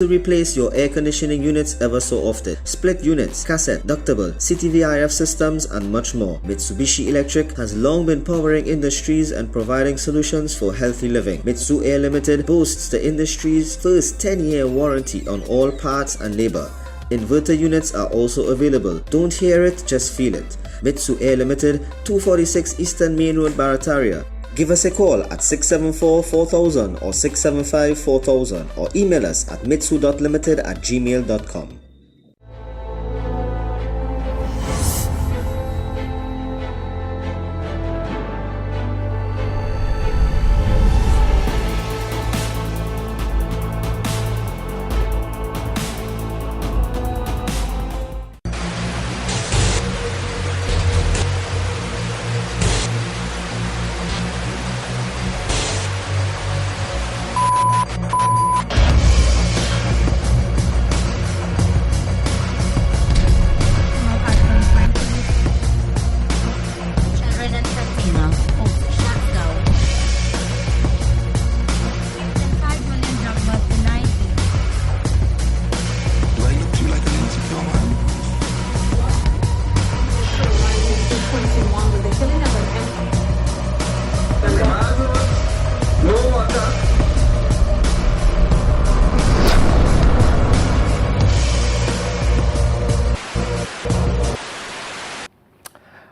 to replace your air conditioning units ever so often. Split units, cassette, ductable, CTVIF systems, and much more. Mitsubishi Electric has long been powering industries and providing solutions for healthy living. Mitsu Air Limited boasts the industry's first 10-year warranty on all parts and labor. Inverter units are also available. Don't hear it, just feel it. Mitsu Air Limited, 246 Eastern Main Road, Barataria. Give us a call at 674-4000 or 675-4000 or email us at mitsu.limited@gmail.com.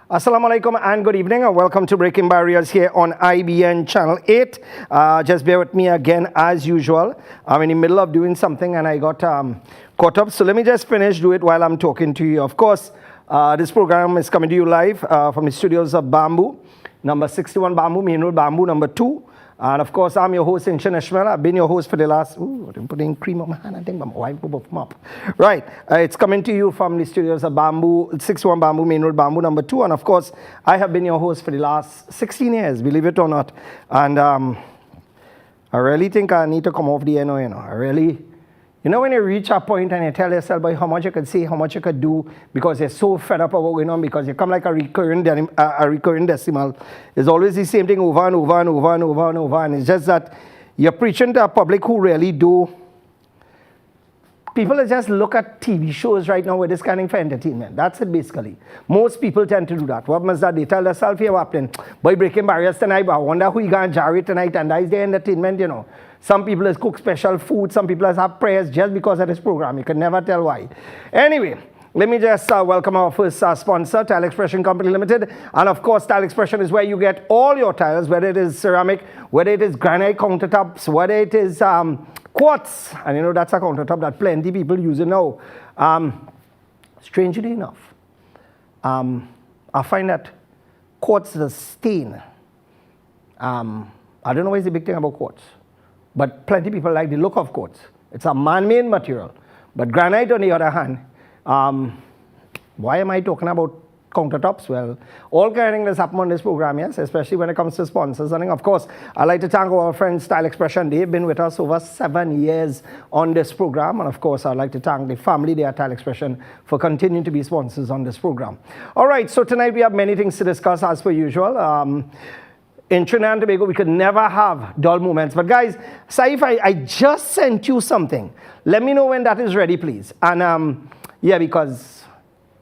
Assalamu alaikum and good evening and welcome to Breaking Barriers here on IBN Channel 8. Just bear with me again as usual. I'm in the middle of doing something and I got caught up. So let me just do it while I'm talking to you. Of course, this program is coming to you live from the studios of Bamboo, number 61 Bamboo, Main Road, Bamboo, number 2. And of course, I'm your host, Inshan Ishmael. I've been your host for the last, I didn't put in cream on my hand, I think my wife will buff them up. Right, it's coming to you from the studios of Bamboo, 61 Bamboo, Main Road, Bamboo, number 2. And of course, I have been your host for the last 16 years, believe it or not. And I really think I need to come off the air now, I really, when you reach a point and you tell yourself about how much you could say, how much you could do, because you're so fed up of what's going on, because you come like a recurring decimal. It's always the same thing over and over and over and over and over. And it's just that you're preaching to a public who really do. People just look at TV shows right now with this kind of for entertainment. That's it basically. Most people tend to do that. What must that? They tell themselves here, what happening? By breaking barriers tonight, but I wonder who you going to jar it tonight, and that is the entertainment, Some people has cook special food, some people has have prayers just because of this program. You can never tell why. Anyway, let me just welcome our first sponsor, Tile Expression Company Limited. And of course, Tile Expression is where you get all your tiles, whether it is ceramic, whether it is granite countertops, whether it is quartz. And that's a countertop that plenty people use it now. Strangely enough, I find that quartz is a stain. I don't know what's the big thing about quartz, but plenty of people like the look of quartz. It's a man-made material. But granite, on the other hand, why am I talking about countertops? Well, all kind of things that's happened on this program, yes, especially when it comes to sponsors. And of course, I'd like to thank our friends, Style Expression. They've been with us over 7 years on this program. And of course, I'd like to thank the family there at Style Expression for continuing to be sponsors on this program. All right, so tonight we have many things to discuss as per usual. In Trinidad and Tobago, we could never have dull moments. But guys, Saif, I just sent you something. Let me know when that is ready, please. And yeah, because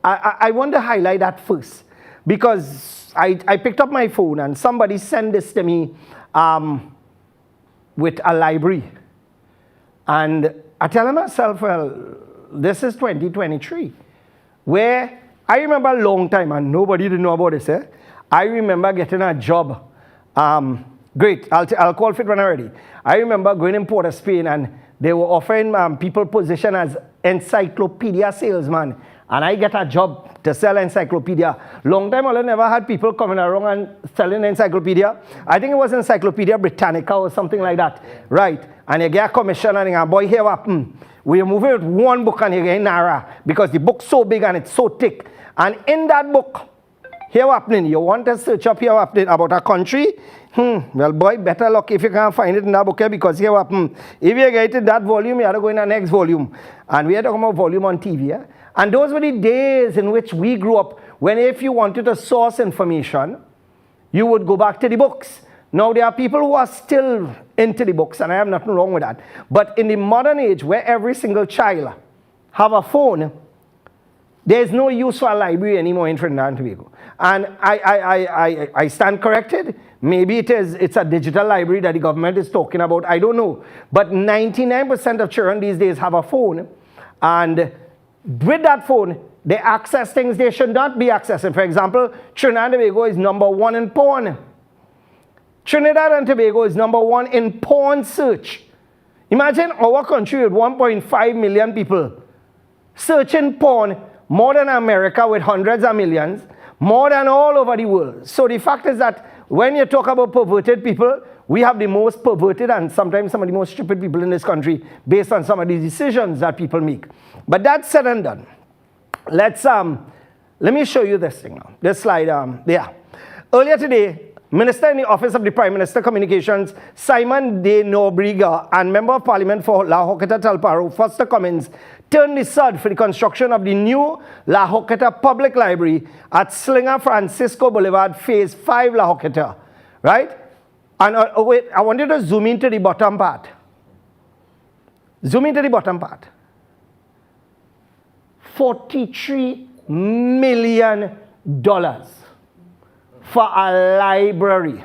I want to highlight that first. Because I picked up my phone and somebody sent this to me with a library. And I tell myself, well, this is 2023. Where I remember a long time, and nobody didn't know about this, I remember getting a job. Great, I'll call fit when I'm ready. I remember going in Port of Spain and they were offering people position as encyclopedia salesman. And I get a job to sell encyclopedia. Long time I never had people coming around and selling encyclopedia. I think it was Encyclopedia Britannica or something like that. Right, and you get a commission and you go, boy, here what we're moving with one book and you're getting narrow because the book's so big and it's so thick. And in that book, here what happening? You want to search up here what happening about a country? Well, boy, better luck if you can't find it in that book here, because here what happened? If you get it that volume, you have to go in the next volume. And we are talking about volume on TV. Yeah? And those were the days in which we grew up, when if you wanted to source information, you would go back to the books. Now, there are people who are still into the books, and I have nothing wrong with that. But in the modern age, where every single child have a phone, there's no use for a library anymore in Trinidad and Tobago. And I stand corrected. Maybe it's a digital library that the government is talking about. I don't know. But 99% of children these days have a phone. And with that phone, they access things they should not be accessing. For example, Trinidad and Tobago is #1 in porn. Trinidad and Tobago is #1 in porn search. Imagine our country with 1.5 million people searching porn, more than America with hundreds of millions, more than all over the world. So the fact is that when you talk about perverted people, we have the most perverted and sometimes some of the most stupid people in this country based on some of the decisions that people make. But that's said and done. Let me show you this thing now. This slide, there. Earlier today, Minister in the Office of the Prime Minister Communications, Simon De Nobrega, and Member of Parliament for La Joqueta Talparo, Foster Cummins, turned the sod for the construction of the new La Joqueta Public Library at Slinger Francisco Boulevard, Phase 5, La Joqueta, right? And wait, I want you to zoom into the bottom part. Zoom into the bottom part. $43 million for a library.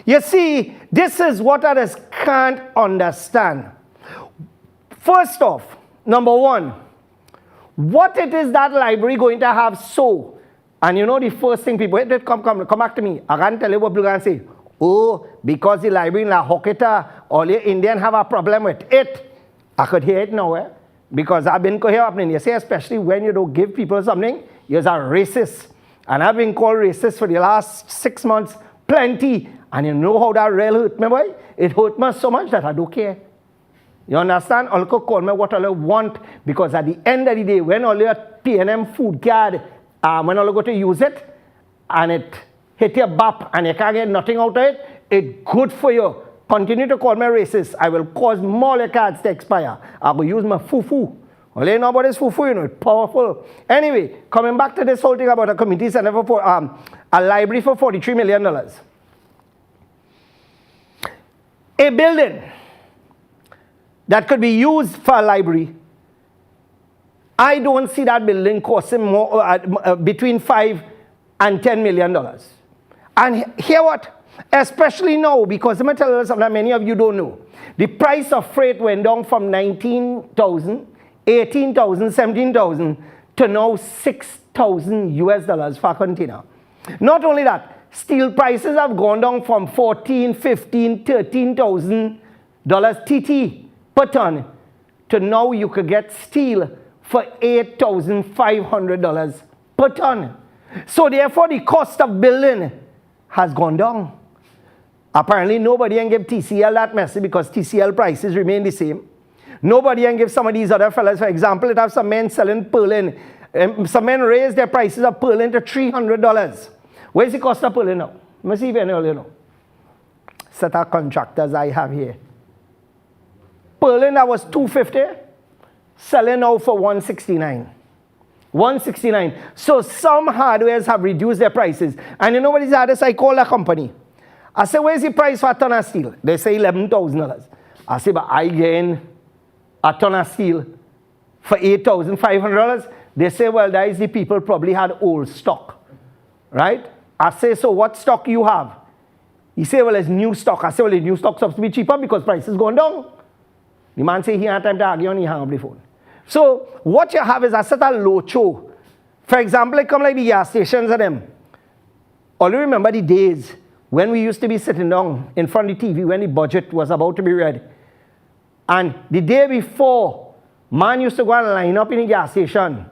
You see, this is what I just can't understand. First off, number one, what it is that library going to have so? And you know the first thing people, wait, come back to me. I can't tell you what people are going to say. Oh, because the library in La Joqueta, all the Indians have a problem with it. I could hear it now, eh? Because I've been here happening. You see, especially when you don't give people something, you're a racist. And I've been called racist for the last 6 months, plenty. And you know how that really hurt me, boy? It hurt me so much that I don't care. You understand? All could call me what all want, because at the end of the day, when all your P&M food card, when all go to use it, and it hit your bap, and you can't get nothing out of it, it's good for you. Continue to call me racist. I will cause more your cards to expire. I will use my fufu. Well, you know about this fufu, you know, it's powerful. Anyway, coming back to this whole thing about a community center for a library for $43 million. A building that could be used for a library, I don't see that building costing more, between $5 and $10 million. And hear what? Especially now, because let me tell you something that many of you don't know. The price of freight went down from 19,000, 18,000, 17,000 to now 6,000 US dollars for a container. Not only that, steel prices have gone down from 14, 15, 13,000 dollars TT per ton to now you could get steel for $8,500 per ton. So therefore the cost of building has gone down. Apparently nobody can give TCL that message because TCL prices remain the same. Nobody can give some of these other fellas, for example, it have some men selling purlin. Some men raise their prices of purlin to $300. Where's the cost of purlin now? Let me see if any of you know. Set of contractors I have here. Purlin that was $250, selling now for $169. $169. So some hardwares have reduced their prices. And you know what is the hardest? I call a company. I say, where's the price for a ton of steel? They say $11,000. I say, but I gain a ton of steel for $8,500. They say, well, that is the people probably had old stock, right? I say, so what stock you have? He say, well, it's new stock. I say, well, the new stock supposed to be cheaper because price is going down. The man say he had time to argue and he hang up the phone. So what you have is a set of locho. For example, it come like the gas stations of them. All you remember the days when we used to be sitting down in front of the TV when the budget was about to be read. And the day before, man used to go and line up in the gas station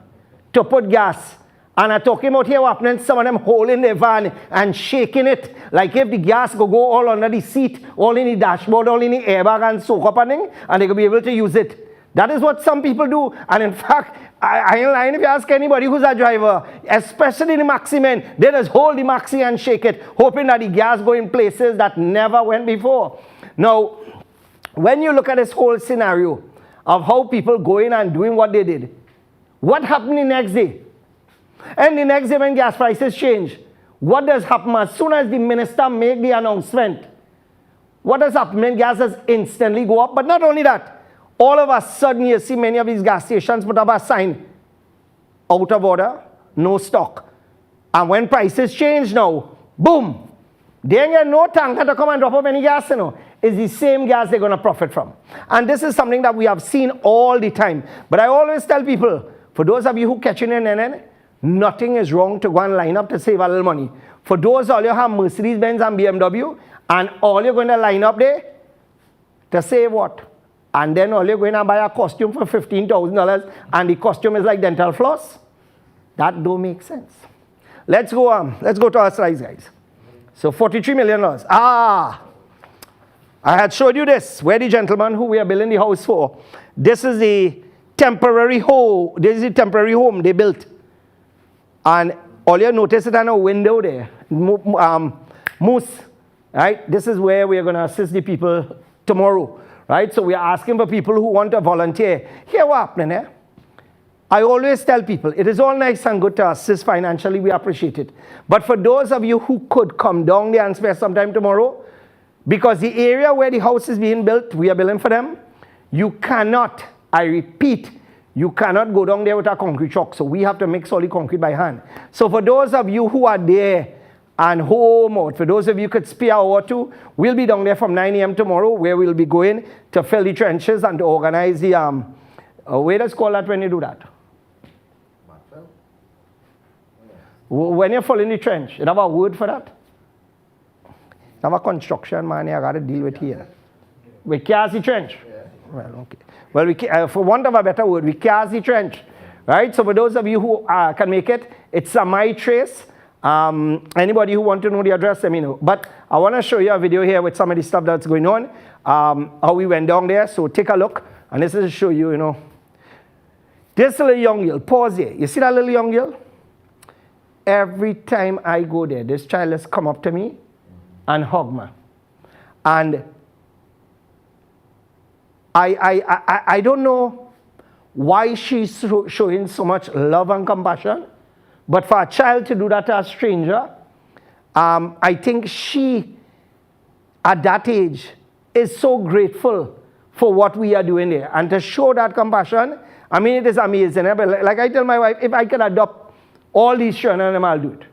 to put gas. And I talking about here what happening, some of them holding their van and shaking it. Like if the gas could go all under the seat, all in the dashboard, all in the airbag and soak up and they could be able to use it. That is what some people do. And in fact, I ain't lying if you ask anybody who's a driver, especially the maxi men, they just hold the maxi and shake it, hoping that the gas go in places that never went before. Now, when you look at this whole scenario of how people going and doing what they did, what happened the next day? And the next day when gas prices change, what does happen? As soon as the minister make the announcement, What has happened? Gas has instantly go up. But not only that, all of a sudden you see many of these gas stations put up a sign, out of order, no stock. And when prices change now, boom, they ain't get no tanker to come and drop off any gas, you know. It's the same gas they're going to profit from. And this is something that we have seen all the time. But I always tell people, for those of you who catching in, nothing is wrong to go and line up to save a little money. For those all you have Mercedes-Benz and BMW, and all you're going to line up there to save what? And then all you're going to buy a costume for $15,000 and the costume is like dental floss? That don't make sense. Let's go to our slides, guys. So $43 million. I had showed you this, where the gentleman who we are building the house for. This is the temporary home. This is the temporary home they built. And all you notice it on a window there. Moose. Right? This is where we are going to assist the people tomorrow. Right? So we are asking for people who want to volunteer. Here what happening there? I always tell people, it is all nice and good to assist financially, we appreciate it. But for those of you who could come down there and spend some time tomorrow, because the area where the house is being built, we are building for them, you cannot, I repeat, you cannot go down there with a concrete truck. So we have to mix all the concrete by hand. So for those of you who are there and home out, for those of you who could spare an hour or two, we'll be down there from 9 a.m. tomorrow, where we'll be going to fill the trenches and to organize the, where does call that when you do that? When you're filling the trench, you have a word for that? You have a construction man you got to deal with here. We cast the trench. Yeah. Well, okay. Well, for want of a better word, we cast the trench. Right? So for those of you who can make it, it's a My Trace. Anybody who want to know the address, let me know. But I want to show you a video here with some of the stuff that's going on. How we went down there. So take a look. And this is to show you, you know. This little young girl, pause here. You see that little young girl? Every time I go there, this child has come up to me and hug me. And I don't know why she's showing so much love and compassion, but for a child to do that to a stranger, I think she, at that age, is so grateful for what we are doing there. And to show that compassion, I mean, it is amazing. But like I tell my wife, if I could adopt all these children, I'll do it.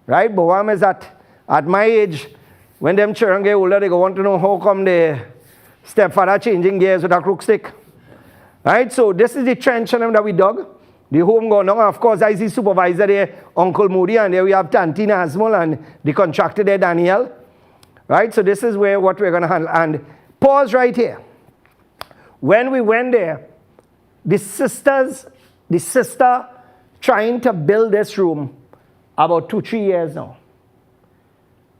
Right? But one is that at my age, when them children get older, they go want to know how come the stepfather changing gears with a crook stick. Right? So this is the trench that we dug. The home going on. Of course, I see supervisor there, Uncle Moody, and there we have Tanti Nazmul and the contractor there, Danielle. Right? So this is what we're going to handle. And pause right here. When we went there, the sister trying to build this room about 2-3 years now.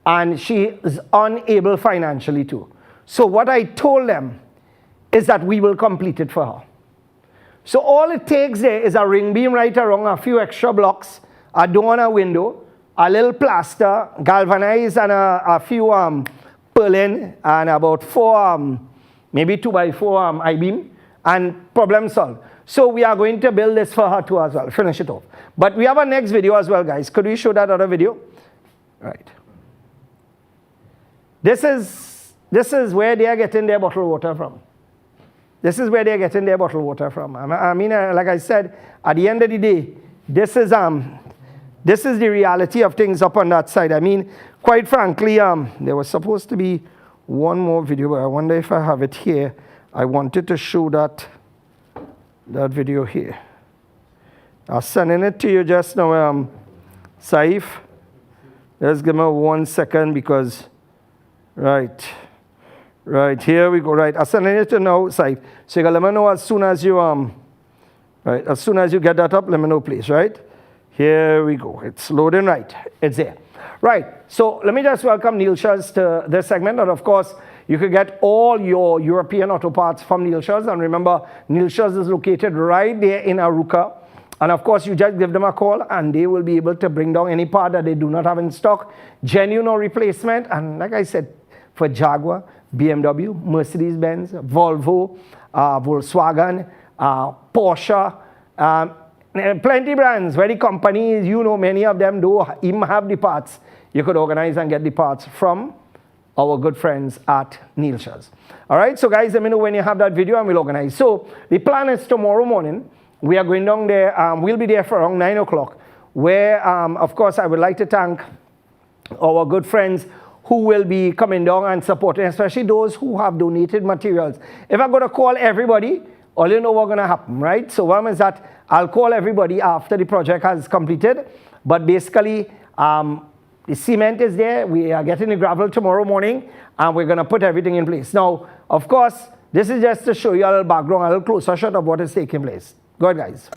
And she is unable financially too. So what I told them is that we will complete it for her. So all it takes there is a ring beam right around, a few extra blocks, a door and a window, a little plaster, galvanized, and a few purlin, and about 4, maybe 2x4 I-beam, and problem solved. So we are going to build this for her too as well, finish it off. But we have a next video as well, guys. Could we show that other video? Right. This is where they are getting their bottled water from. This is where they are getting their bottled water from. I mean, like I said, at the end of the day, this is the reality of things up on that side. I mean, quite frankly, there was supposed to be one more video, but I wonder if I have it here. I wanted to show that video here. I'm sending it to you just now, Saif. Just give me 1 second because, right, here we go, right. I'm sending it to you now, Saif. So you can let me know as soon as you, right, as soon as you get that up, let me know, please, right. Here we go. It's loading, right. It's there. Right, so let me just welcome Neil Shaz to this segment, and of course, you can get all your European auto parts from Neil Shaz. And remember, Neil Shaz is located right there in Aruka. And of course, you just give them a call and they will be able to bring down any part that they do not have in stock, genuine or replacement. And like I said, for Jaguar, BMW, Mercedes-Benz, Volvo, Volkswagen, Porsche, plenty brands, very companies, you know, many of them do even have the parts. You could organize and get the parts from our good friends at Neilshaw's. All right, so guys, let me know when you have that video and we'll organize. So the plan is tomorrow morning, we are going down there. We'll be there for around 9 o'clock, where, of course, I would like to thank our good friends who will be coming down and supporting, especially those who have donated materials. If I'm going to call everybody, all you know what's going to happen, right? So one is that I'll call everybody after the project has completed. But basically, the cement is there. We are getting the gravel tomorrow morning, and we're going to put everything in place. Now, of course, this is just to show you a little background, a little closer shot of what is taking place. Go ahead, guys.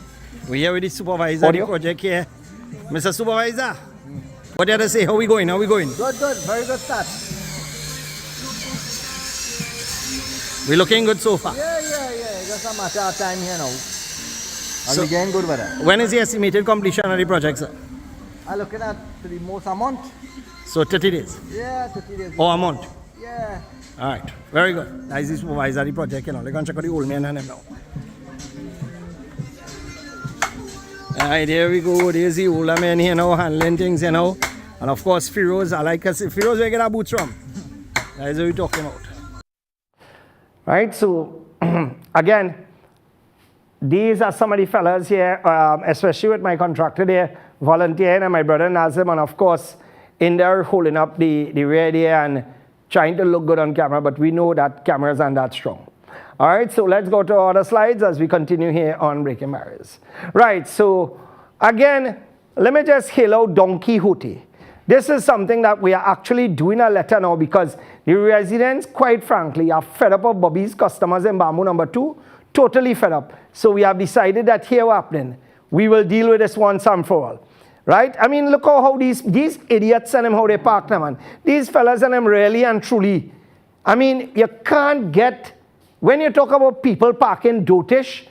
We're here with the supervisor of the project here. Mr. Supervisor, what did I say? How are we going? How are we going? Good, good. Very good start. We're looking good so far. Yeah. Just a matter of time here now. And we're getting good with it. When is the estimated completion of the project, sir? I'm looking at the most a month. So 30 days? Yeah, 30 days. Or a month? Yeah. All right. Very good. That is the supervisor of the project, you know. They're going to check out the old man and him now. All right, there we go. There's the older man here now handling things, you know. And of course, Firoz, I like us. Firoz, where get our boots from? That is what we're talking about. Right, so again, these are some of the fellas here, especially with my contractor there, volunteering, and my brother Nazim, and of course, in there holding up the rear there and trying to look good on camera, but we know that cameras aren't that strong. All right, so let's go to other slides as we continue here on Breaking Barriers. Right, so again, let me just hail out Don Quixote. This is something that we are actually doing a letter now because the residents, quite frankly, are fed up of Bobby's customers in Bamboo number 2, totally fed up. So we have decided that here what's happening, we will deal with this once and for all. Right? I mean, look how these idiots and them, how they park them, man. These fellas and them really and truly. I mean, you can't get, when you talk about people parking dotish,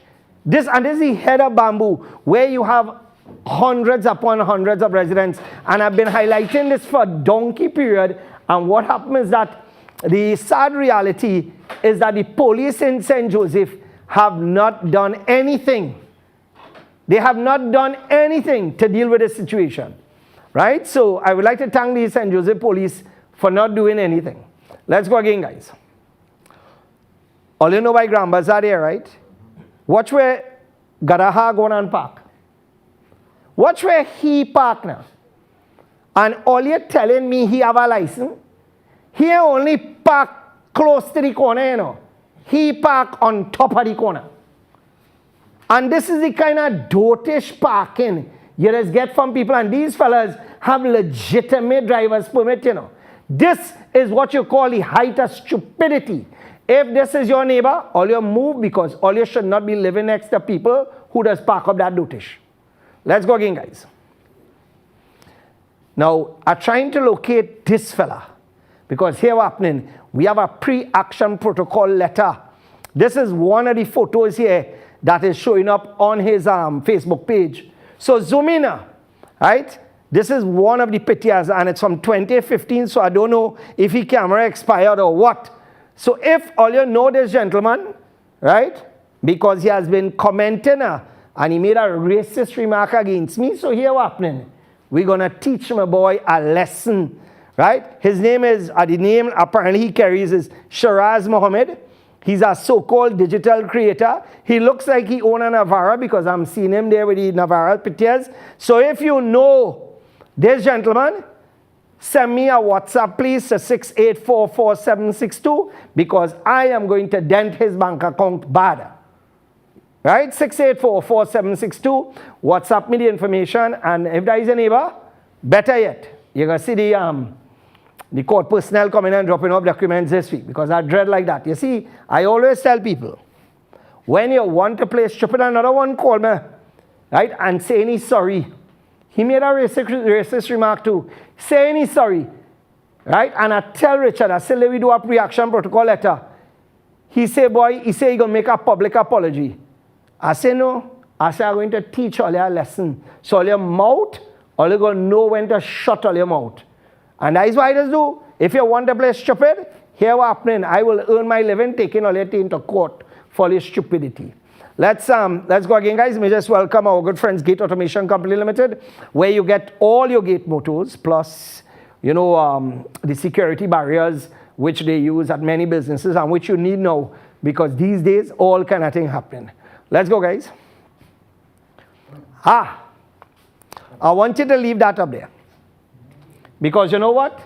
this is the head of Bamboo, where you have hundreds upon hundreds of residents, and I've been highlighting this for a donkey period, and what happened is that the sad reality is that the police in St. Joseph have not done anything. They have not done anything to deal with this situation, right? So I would like to thank the St. Joseph police for not doing anything. Let's go again, guys. All you know by Grand Bazaar there, right? Watch where Gadaha going and park. Watch where he park now. And all you're telling me he have a license, he only park close to the corner, you know. He park on top of the corner. And this is the kind of dotish parking you just get from people. And these fellas have legitimate driver's permit, you know. This is what you call the height of stupidity. If this is your neighbor, all you move because all you should not be living next to people who does park up that dotish. Let's go again, guys. Now, I'm trying to locate this fella because here what's happening, we have a pre-action protocol letter. This is one of the photos here that is showing up on his Facebook page. So zoom in, right? This is one of the pictures and it's from 2015, so I don't know if his camera expired or what. So if all you know this gentleman, right, because he has been commenting and he made a racist remark against me, so here what's happening. We're going to teach my boy a lesson, right? His name is, the name apparently he carries is Shiraz Mohammed. He's a so-called digital creator. He looks like he owns a Navara because I'm seeing him there with the Navara pictures. So if you know this gentleman, send me a WhatsApp please to 6844762 because I am going to dent his bank account bad. Right? 6844762. WhatsApp me the information, and if there is a neighbor, better yet, you're going to see the court personnel coming and dropping off documents this week because I dread like that. You see, I always tell people, when you want to play stupid, another one call me, right, and saying he's sorry. He made a racist remark too, saying he's sorry, right? And I tell Richard, I said, let me do a pre-action protocol letter. He say, boy, he say he gonna make a public apology. I say, no. I say, I'm going to teach all your a lesson. So all your mouth, all you gonna know when to shut all your mouth. And that is what I just do. If you want to play stupid, here what's happening. I will earn my living taking all your thing to court for your stupidity. Let's go again, guys. Let me just welcome our good friends, Gate Automation Company Limited, where you get all your gate motors, plus, you know, the security barriers, which they use at many businesses and which you need now because these days all kind of thing happen. Let's go, guys. I want you to leave that up there. Because you know what?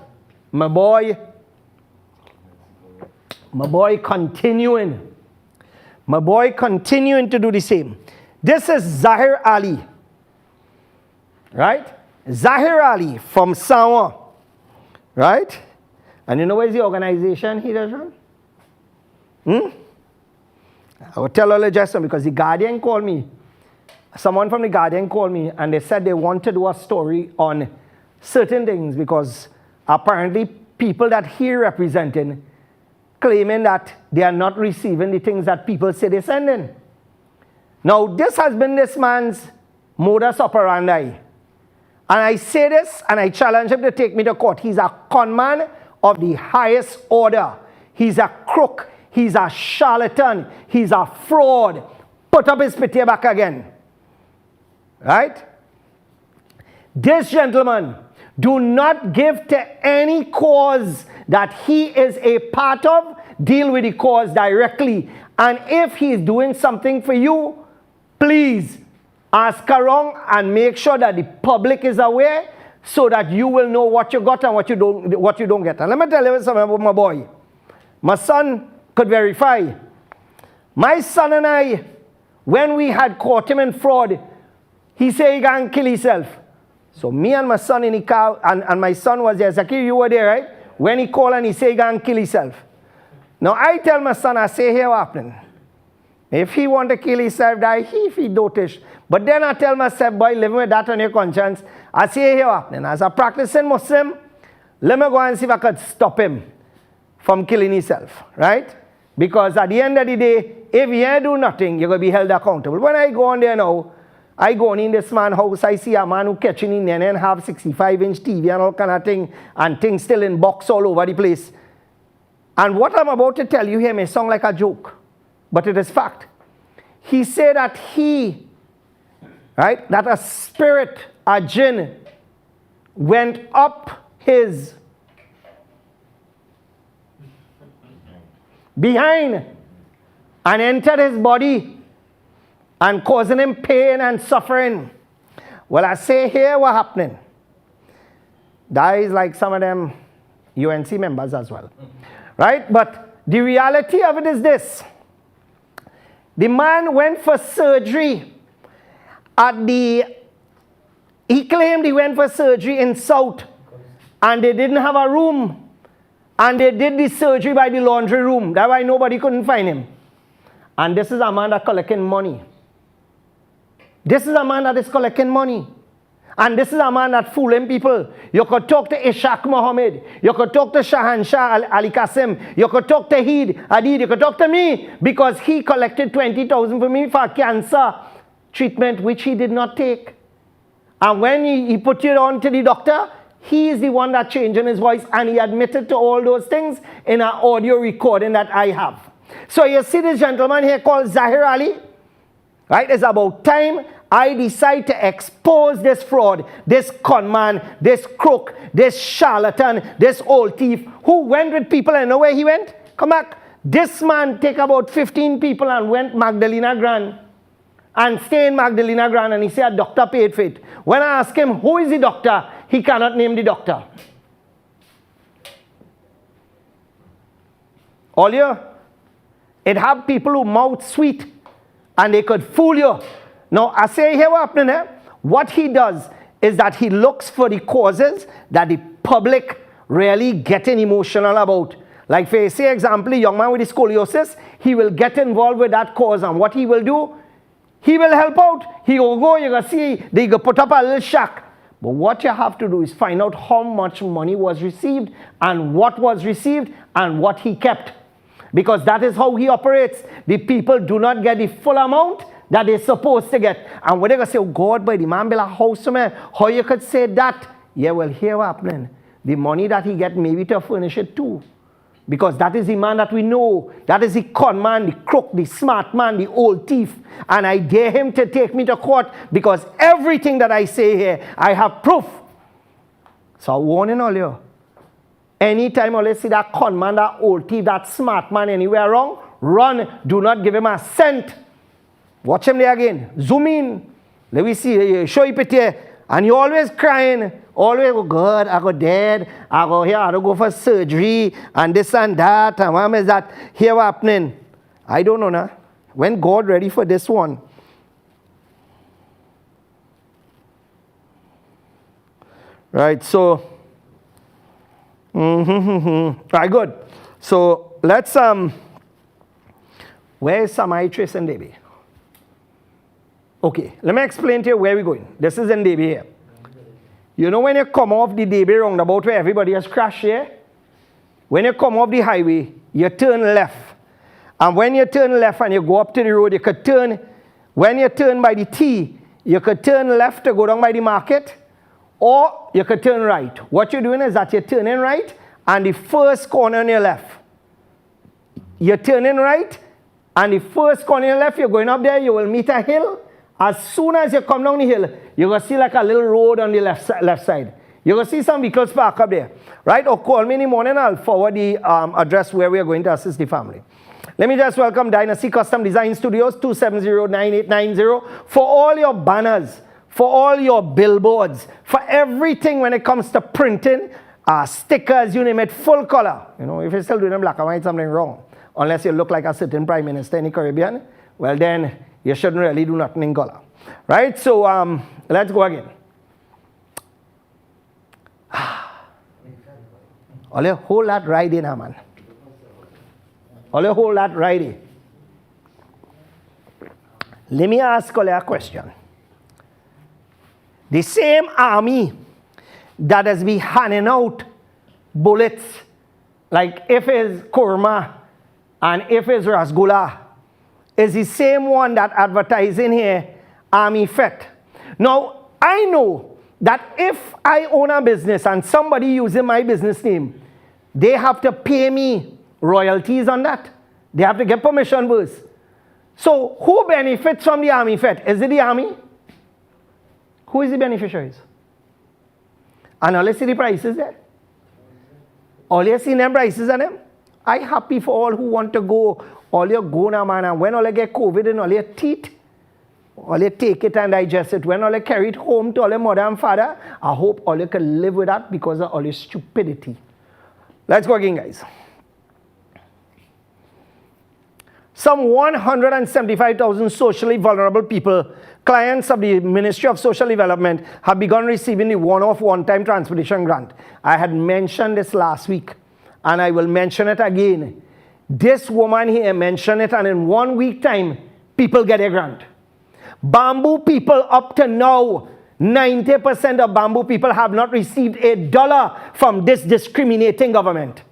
My boy continuing to do the same. This is Zahir Ali. Right? Zahir Ali from Sawa. Right? And you know where's the organization he does run? I will tell all the just because the Guardian called me. Someone from the Guardian called me and they said they want to do a story on certain things because apparently people that he representing claiming that they are not receiving the things that people say they're sending. Now, this has been this man's modus operandi. And I say this and I challenge him to take me to court. He's a con man of the highest order. He's a crook. He's a charlatan. He's a fraud. Put up his pity back again. Right? This gentleman, do not give to any cause that he is a part of. Deal with the cause directly. And if he's doing something for you, please ask around and make sure that the public is aware so that you will know what you got and what you don't get. And let me tell you something about my boy. My son could verify. My son and I, when we had caught him in fraud, he said he can kill himself. So me and my son in the car, and my son was there. Zakir, you were there, right? When he called and he said he can kill himself. Now I tell my son, I say, here what happening? If he want to kill himself, die, he dotish. But then I tell myself, boy, living with that on your conscience, I say, here what happening? As a practicing Muslim, let me go and see if I could stop him from killing himself, right? Because at the end of the day, if he ain't do nothing, you're going to be held accountable. When I go on there now, I go in this man's house, I see a man who catching in there and have 65-inch TV and all kind of thing, and things still in box all over the place. And what I'm about to tell you here may sound like a joke, but it is fact. He said that that a spirit, a jinn, went up his behind and entered his body and causing him pain and suffering. Well, I say here what happening. That is like some of them UNC members as well. Right? But the reality of it is this. The man went for surgery he claimed he went for surgery in South and they didn't have a room and they did the surgery by the laundry room. That's why nobody couldn't find him. And this is a man that collecting money. This is a man that is collecting money. And this is a man that fooling people. You could talk to Ishaq Mohammed. You could talk to Shahanshah Ali Qasim. You could talk to Hadid. You could talk to me because he collected 20,000 for me for cancer treatment, which he did not take. And when he put it on to the doctor, he is the one that changed in his voice and he admitted to all those things in an audio recording that I have. So you see this gentleman here called Zahir Ali, right? It's about time I decide to expose this fraud, this con man, this crook, this charlatan, this old thief who went with people and know where he went? Come back. This man take about 15 people and went Magdalena Grand and stay in Magdalena Grand and he said a doctor paid for it. When I ask him who is the doctor, he cannot name the doctor. All you, it have people who mouth sweet and they could fool you. Now, I say here what happening here. What he does is that he looks for the causes that the public really getting emotional about. Like for say example, a young man with scoliosis, he will get involved with that cause and what he will do, he will help out. He will go, you can see, they go put up a little shack. But what you have to do is find out how much money was received and what was received and what he kept. Because that is how he operates. The people do not get the full amount that they're supposed to get. And when they go say, oh God, boy, the man built a house for me, how you could say that? Yeah, well, here what happening. The money that he get maybe to furnish it too. Because that is the man that we know. That is the con man, the crook, the smart man, the old thief. And I dare him to take me to court because everything that I say here, I have proof. So I'm warning all you. Anytime you see that con man, that old thief, that smart man anywhere wrong, run. Do not give him a cent. Watch him there again. Zoom in. Let me see. Show you picture. And you're always crying. Always go, God, I go dead. I go here, I don't go for surgery. And this and that. And what is that? Here what happening? I don't know now. When God ready for this one? Right, so. Right, good. So let's where is Samai, Trace, and Debbie? Okay, let me explain to you where we're going. This is in Debbie here. You know when you come off the Debbie roundabout where everybody has crashed here? When you come off the highway, you turn left. And when you turn left and you go up to the road, you could turn, when you turn by the T, you could turn left to go down by the market, or you could turn right. What you're doing is that you're turning right, and the first corner on your left. You're turning right, and the first corner on your left, you're going up there, you will meet a hill. As soon as you come down the hill, you're going to see like a little road on the left side. You're going to see some vehicles parked up there. Right? Or call me in the morning, I'll forward the address where we are going to assist the family. Let me just welcome Dynasty Custom Design Studios, 270-9890, for all your banners, for all your billboards, for everything when it comes to printing, stickers, you name it, full color. You know, if you're still doing them black and white, something wrong. Unless you look like a certain prime minister in the Caribbean, well then, you shouldn't really do nothing in color. Right? So, let's go again. All you hold that right in, man. All you hold that right in. Let me ask you a question. The same army that has been handing out bullets, like if it's korma and if it's rasgulla, is the same one that advertising here, Army Fet. Now, I know that if I own a business and somebody using my business name, they have to pay me royalties on that. They have to get permission first. So, who benefits from the Army Fet? Is it the Army? Who is the beneficiaries? And all you see the prices there? All you see them prices on them? I'm happy for all who want to go. All you go now, man, and when all you get COVID in all your teeth, all you take it and digest it. When all you carry it home to all your mother and father, I hope all you can live with that because of all your stupidity. Let's go again, guys. Some 175,000 socially vulnerable people, clients of the Ministry of Social Development, have begun receiving the one-off one-time transportation grant. I had mentioned this last week, and I will mention it again. This woman here mentioned it, and in 1 week time, people get a grant. Bamboo people up to now, 90% of Bamboo people have not received $1 from this discriminating government.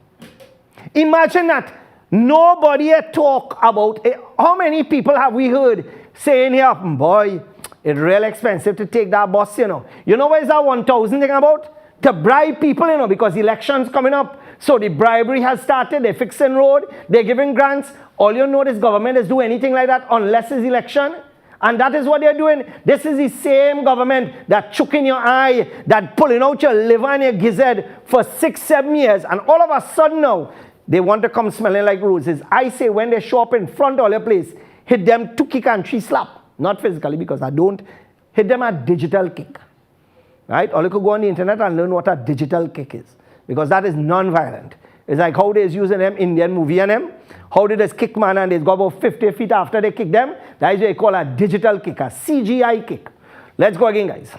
Imagine that. Nobody talk about it. How many people have we heard saying here, boy, it's real expensive to take that bus, you know. You know what is that 1,000 thing about? To bribe people, you know, because elections coming up. So the bribery has started. They're fixing road. They're giving grants. All you know this government is do anything like that unless it's election. And that is what they're doing. This is the same government that choking your eye, that pulling out your liver and your gizzard for 6-7 years. And all of a sudden now, they want to come smelling like roses. I say when they show up in front of your place, hit them 2 kick and 3 slap. Not physically because I don't. Hit them a digital kick. Right? Or you could go on the internet and learn what a digital kick is. Because that is non-violent. It's like how they're using them Indian movie and them. How they just kick man and they go about 50 feet after they kick them. That is what they call a digital kick, a CGI kick. Let's go again, guys.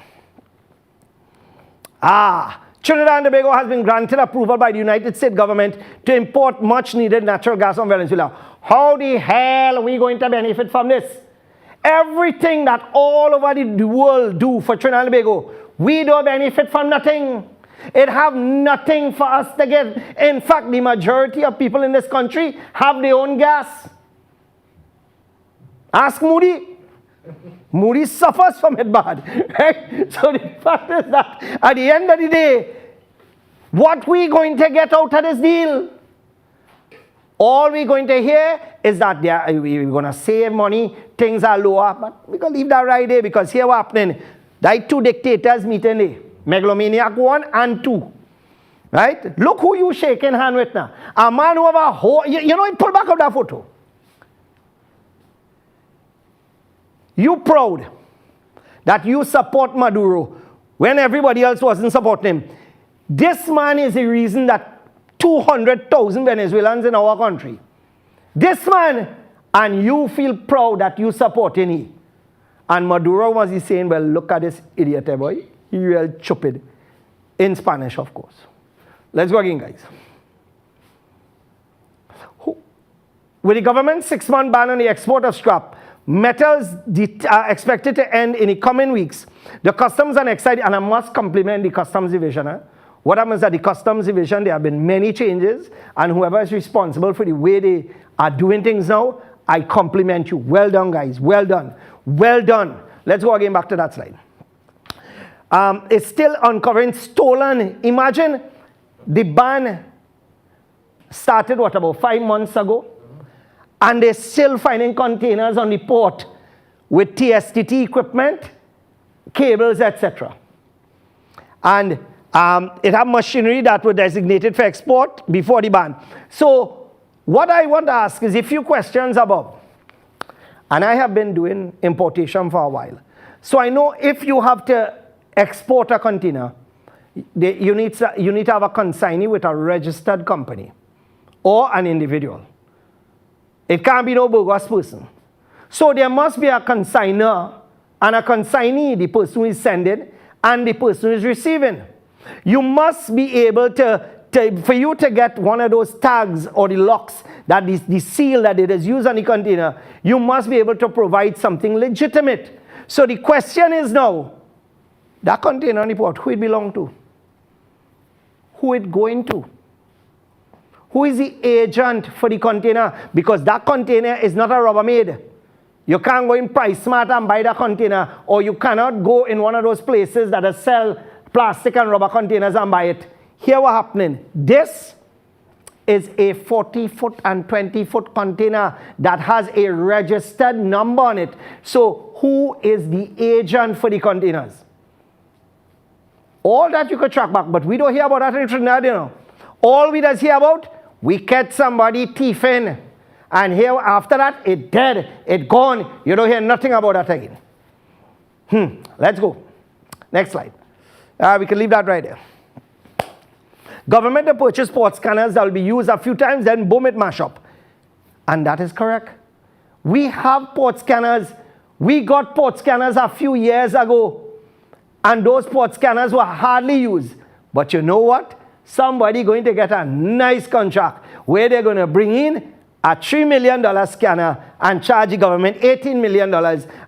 Trinidad and Tobago has been granted approval by the United States government to import much needed natural gas from Venezuela. How the hell are we going to benefit from this? Everything that all over the world do for Trinidad and Tobago, we don't benefit from nothing. It have nothing for us to get. In fact, the majority of people in this country have their own gas. Ask Moody. Moody suffers from it bad. Right? So the fact is that at the end of the day, what we going to get out of this deal? All we're going to hear is that we're going to save money, things are lower, but we're going to leave that right there because here what's happening. Like 2 dictators meeting there. Megalomaniac 1 and 2. Right? Look who you shaking hand with now. A man who have a whole, you know, pull back up that photo. You proud that you support Maduro when everybody else wasn't supporting him. This man is the reason that 200,000 Venezuelans in our country. This man, and you feel proud that you supporting him. And Maduro was he saying, well, look at this idiot, boy. He real stupid. In Spanish, of course. Let's go again, guys. With the government's 6-month ban on the export of scrap metals expected to end in the coming weeks, the Customs and Excise, and I must compliment the Customs Division. What happens at the Customs Division, there have been many changes, and whoever is responsible for the way they are doing things now, I compliment you. Well done, guys. Well done. Well done. Let's go again back to that slide. It's still uncovering stolen. Imagine the ban started, what, about 5 months ago? And they're still finding containers on the port with TSTT equipment, cables, etc. And it had machinery that were designated for export before the ban. So what I want to ask is a few questions above. And I have been doing importation for a while. So I know if you have to export a container, you need to have a consignee with a registered company or an individual. It can't be no bogus person. So there must be a consignor and a consignee, the person who is sending and the person who is receiving. You must be able for you to get one of those tags or the locks, that is the seal that it is used on the container, you must be able to provide something legitimate. So the question is now, that container on the port, who it belong to? Who it going to? Who is the agent for the container? Because that container is not a Rubbermaid. You can't go in PriceSmart and buy that container, or you cannot go in one of those places that sell plastic and rubber containers and buy it. Here what happening? This is a 40-foot and 20-foot container that has a registered number on it. So who is the agent for the containers? All that you could track back, but we don't hear about that in Trinidad, you know. All we just hear about, we catch somebody thieving, and here after that, it dead, it gone. You don't hear nothing about that again. Let's go. Next slide. We can leave that right there. Government to purchase port scanners that will be used a few times, then boom, it mash up. And that is correct. We have port scanners. We got port scanners a few years ago, and those port scanners were hardly used. But you know what? Somebody going to get a nice contract where they're going to bring in a $3 million scanner and charge the government $18 million.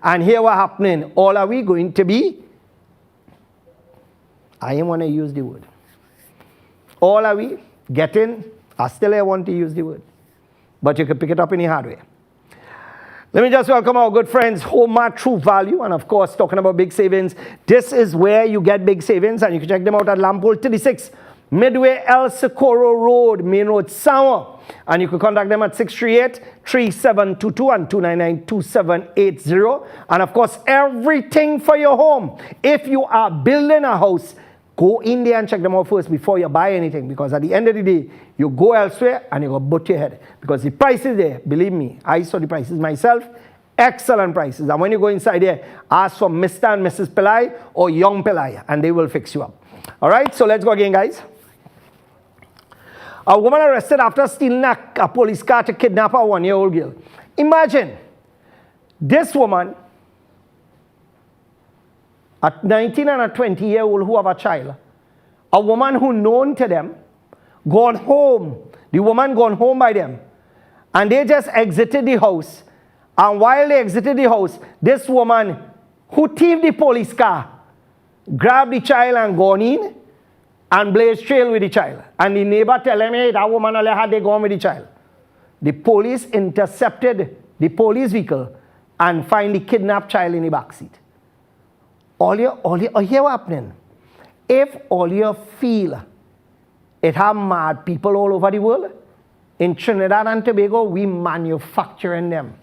And here what happening? All are we going to be? I want to use the word. All are we getting? I still want to use the word. But you can pick it up in the hard way. Let me just welcome our good friends, Homa True Value, and of course, talking about big savings. This is where you get big savings, and you can check them out at Lampole 36, Midway El Socorro Road, Main Road, Sawa. And you can contact them at 638-3722 and 299-2780. And of course, everything for your home. If you are building a house, go in there and check them out first before you buy anything, because at the end of the day, you go elsewhere and you go butt your head. Because the price is there, believe me, I saw the prices myself, excellent prices. And when you go inside there, ask for Mr. and Mrs. Pillai or Young Pillai, and they will fix you up. All right, so let's go again, guys. A woman arrested after stealing a police car to kidnap a 1-year-old girl. Imagine, this woman, a 19 and a 20-year-old who have a child, a woman who known to them, gone home, the woman gone home by them, and they just exited the house. And while they exited the house, this woman who thieved the police car, grabbed the child and gone in, and blazed trail with the child. And the neighbor tell him, hey, that woman only had they gone with the child. The police intercepted the police vehicle and find the kidnapped child in the backseat. Here what happening? If all you feel it have mad people all over the world, in Trinidad and Tobago, we manufacturing them.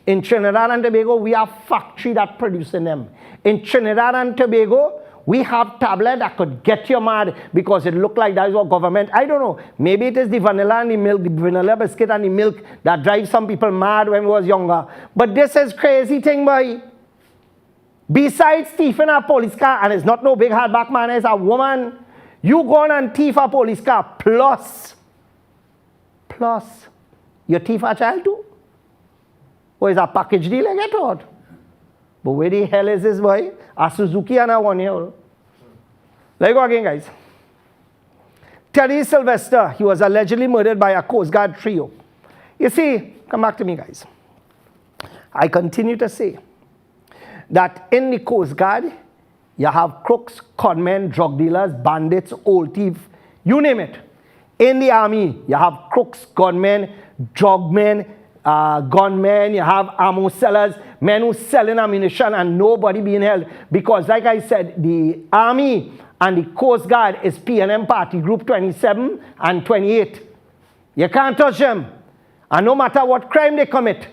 In Trinidad and Tobago, we have factory that producing them. In Trinidad and Tobago, We have tablet that could get you mad because it looked like that is what government, I don't know. Maybe it is the vanilla and the milk, the vanilla biscuit and the milk that drives some people mad when we was younger. But this is crazy thing, boy. Besides thieving a police car, and it's not no big hardback man, it's a woman. You go on and thief a police car, plus, you thief a child too? Or is a package deal I get out? But where the hell is this boy? A Suzuki and a 1 year old. Let's go again, guys. Terry Sylvester, he was allegedly murdered by a Coast Guard trio. You see, come back to me, guys. I continue to say that in the Coast Guard, you have crooks, conmen, drug dealers, bandits, old thieves, you name it. In the army, you have crooks, gunmen, drugmen, gunmen, you have ammo sellers, men who selling ammunition and nobody being held. Because like I said, the army and the Coast Guard is P&M Party Group 27 and 28. You can't touch them. And no matter what crime they commit,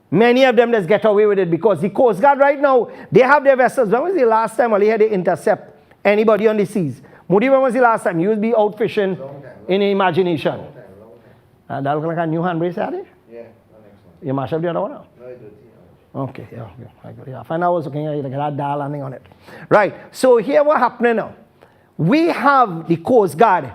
many of them just get away with it because the Coast Guard right now, they have their vessels. When was the last time they had to intercept anybody on the seas? Moody, when was the last time? You would be out fishing in imagination. Long time. That look like a new hand brace, had it? Yeah, the next one. You mash up the other one now? No, I do. Okay, yeah. I find I was looking at it, like that dial landing on it. Right, so here what happening now. We have the Coast Guard,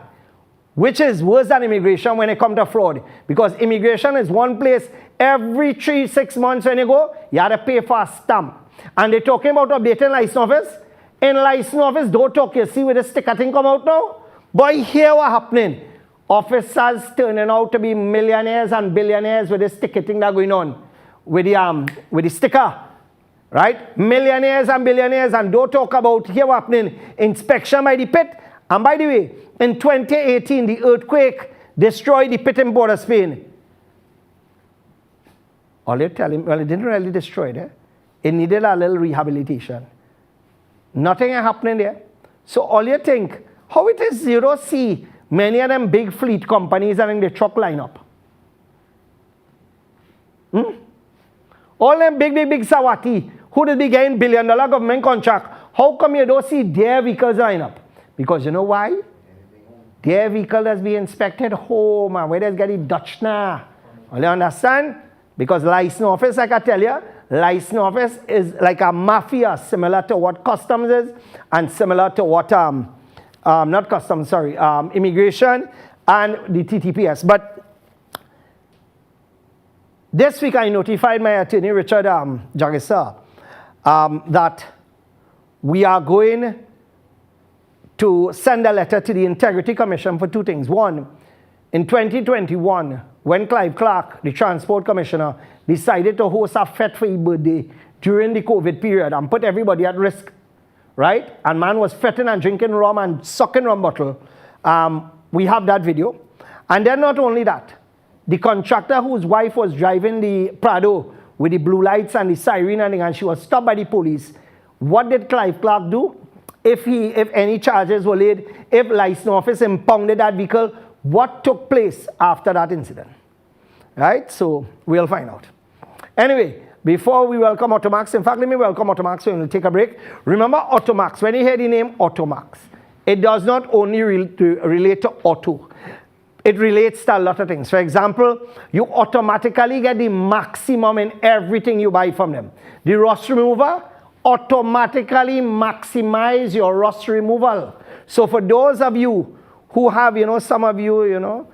which is worse than immigration when it comes to fraud. Because immigration is one place, every 3-6 months when you go, you have to pay for a stamp. And they're talking about updating license office. In license office, don't talk, you see where the sticker thing come out now? Boy, here what happening. Officers turning out to be millionaires and billionaires with this ticketing that going on. With the sticker, right? Millionaires and billionaires, and don't talk about here what happening. Inspection by the pit. And by the way, in 2018, the earthquake destroyed the pit in Port of Spain. All you tell him, well, it didn't really destroy it. It needed a little rehabilitation. Nothing happening there. So all you think, how it is you don't see many of them big fleet companies are in the truck lineup. All them big Sawati, who did be getting $1 billion government contract, how come you don't see their vehicles line up? Because you know why? Their vehicle has been inspected home, and where they get it Dutch now. You understand? Because license office, like I tell you, license office is like a mafia, similar to what customs is, and similar to what, not customs, sorry, immigration and the TTPS. But this week I notified my attorney, Richard Jagisa, that we are going to send a letter to the Integrity Commission for two things. One, in 2021, when Clive Clark, the Transport Commissioner, decided to host a fete for his birthday during the COVID period and put everybody at risk, right? And man was fetting and drinking rum and sucking rum bottle. We have that video. And then not only that, the contractor whose wife was driving the Prado with the blue lights and the siren and she was stopped by the police. What did Clive Clark do? If any charges were laid, if license office impounded that vehicle, what took place after that incident? Right? So we'll find out. Anyway, before we welcome Automax, in fact, let me welcome Automax, so we'll take a break. Remember Automax, when you hear the name Automax, it does not only relate to auto. It relates to a lot of things. For example, you automatically get the maximum in everything you buy from them. The rust remover automatically maximize your rust removal. So for those of you who have, some of you,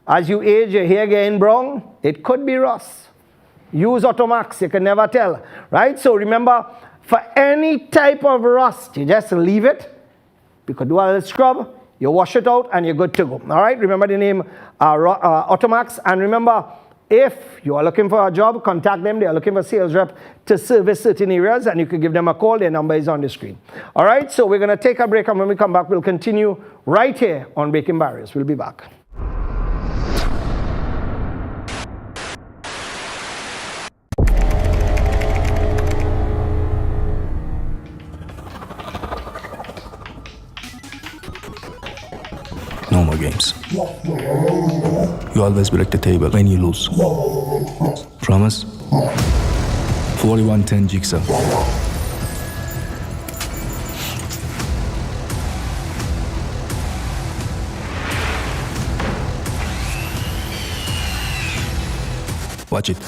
as you age, your hair getting brown, it could be rust. Use Automax, you can never tell, right? So remember, for any type of rust, you just leave it. You could do a little scrub. You wash it out and you're good to go. All right, remember the name Automax. And remember, if you are looking for a job, contact them. They are looking for sales rep to service certain areas, and you can give them a call. Their number is on the screen. All right, so we're going to take a break, and when we come back, we'll continue right here on Breaking Barriers. We'll be back. No more games. You always break the table when you lose. Promise? 41-10 jigsaw. Watch it.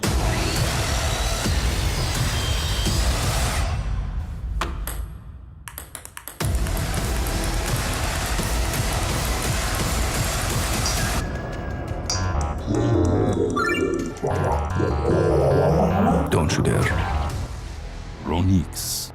Don't you dare. Ronix.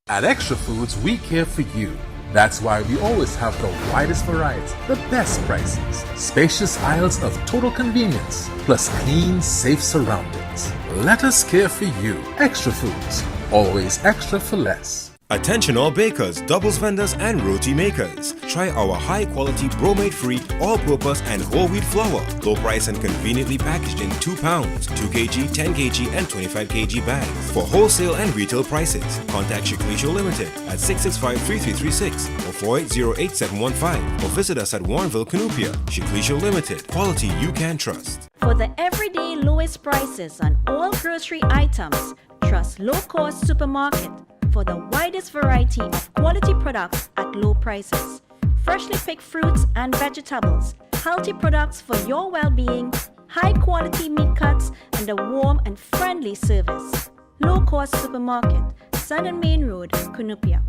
At Extra Foods, we care for you. That's why we always have the widest variety, the best prices, spacious aisles of total convenience, plus clean, safe surroundings. Let us care for you. Extra Foods, always extra for less. Attention all bakers, doubles vendors and roti makers. Try our high quality bromate free, all purpose and whole wheat flour. Low price and conveniently packaged in 2 pounds, 2 kg, 10 kg and 25 kg bags. For wholesale and retail prices, contact Shiklisho Limited at 665-3336 or 480-8715 or visit us at Warrenville, Canupia. Shiklisho Limited, quality you can trust. For the everyday lowest prices on all grocery items, trust Low Cost Supermarket for the widest variety of quality products at low prices. Freshly picked fruits and vegetables, healthy products for your well-being, high quality meat cuts, and a warm and friendly service. Low Cost Supermarket, Sun and Main Road, Canupia.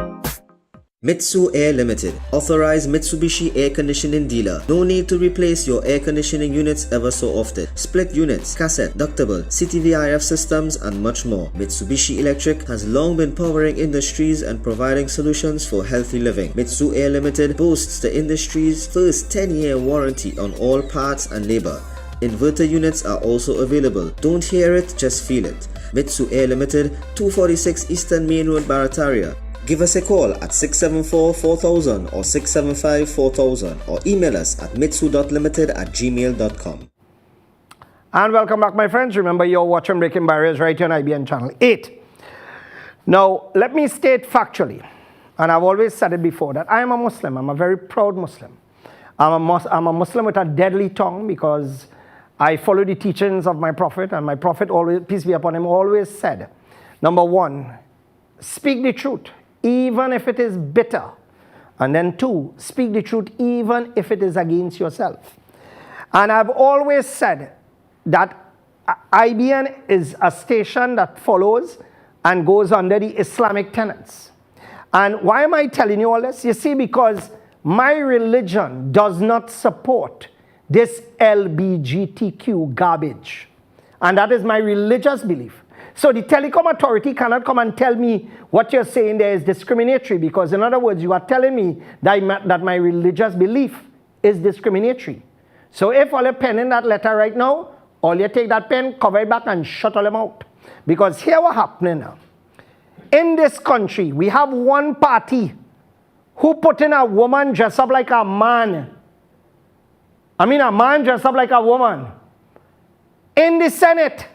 Mitsu Air Limited, authorized Mitsubishi air conditioning dealer. No need to replace your air conditioning units ever so often. Split units, cassette, ductable, CTVIF systems and much more. Mitsubishi Electric has long been powering industries and providing solutions for healthy living. Mitsu Air Limited boasts the industry's first 10-year warranty on all parts and labor. Inverter units are also available. Don't hear it, just feel it. Mitsu Air Limited, 246 Eastern Main Road, Barataria. Give us a call at 674-4000 or 675-4000 or email us at mitsu.limited@gmail.com. And welcome back, my friends. Remember, you're watching Breaking Barriers right here on IBN Channel 8. Now, let me state factually, and I've always said it before, that I am a Muslim. I'm a very proud Muslim. I'm a Muslim with a deadly tongue because I follow the teachings of my Prophet, and my Prophet, always, peace be upon him, always said, number one, speak the truth, even if it is bitter. And then 2, speak the truth even if it is against yourself. And I've always said that IBN is a station that follows and goes under the Islamic tenets. And why am I telling you all this? You see, because my religion does not support this LGBTQ garbage. And that is my religious belief. So the telecom authority cannot come and tell me what you're saying there is discriminatory, because in other words, you are telling me that my religious belief is discriminatory. So if all you're penning that letter right now, all you take that pen, cover it back and shut all them out. Because here what's happening now. In this country, we have one party who put in a woman dressed up like a man. I mean a man dressed up like a woman in the Senate.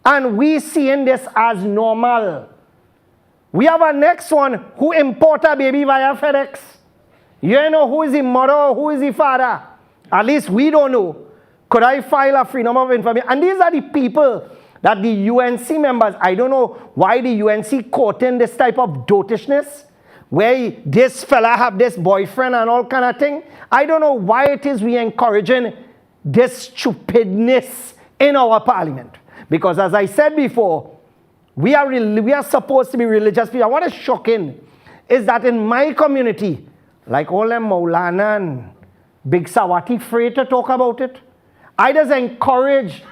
And we seeing this as normal. We have a next one who import a baby via FedEx. You know who is the mother or who is the father? At least we don't know. Could I file a freedom of information? And these are the people that the UNC members, I don't know why the UNC quoting this type of dotishness, where this fella have this boyfriend and all kind of thing. I don't know why it is we encouraging this stupidness in our parliament. Because as I said before, we are supposed to be religious people. And what is shocking is that in my community, like all them Maulana and Big Sawati afraid to talk about it. I just encourage,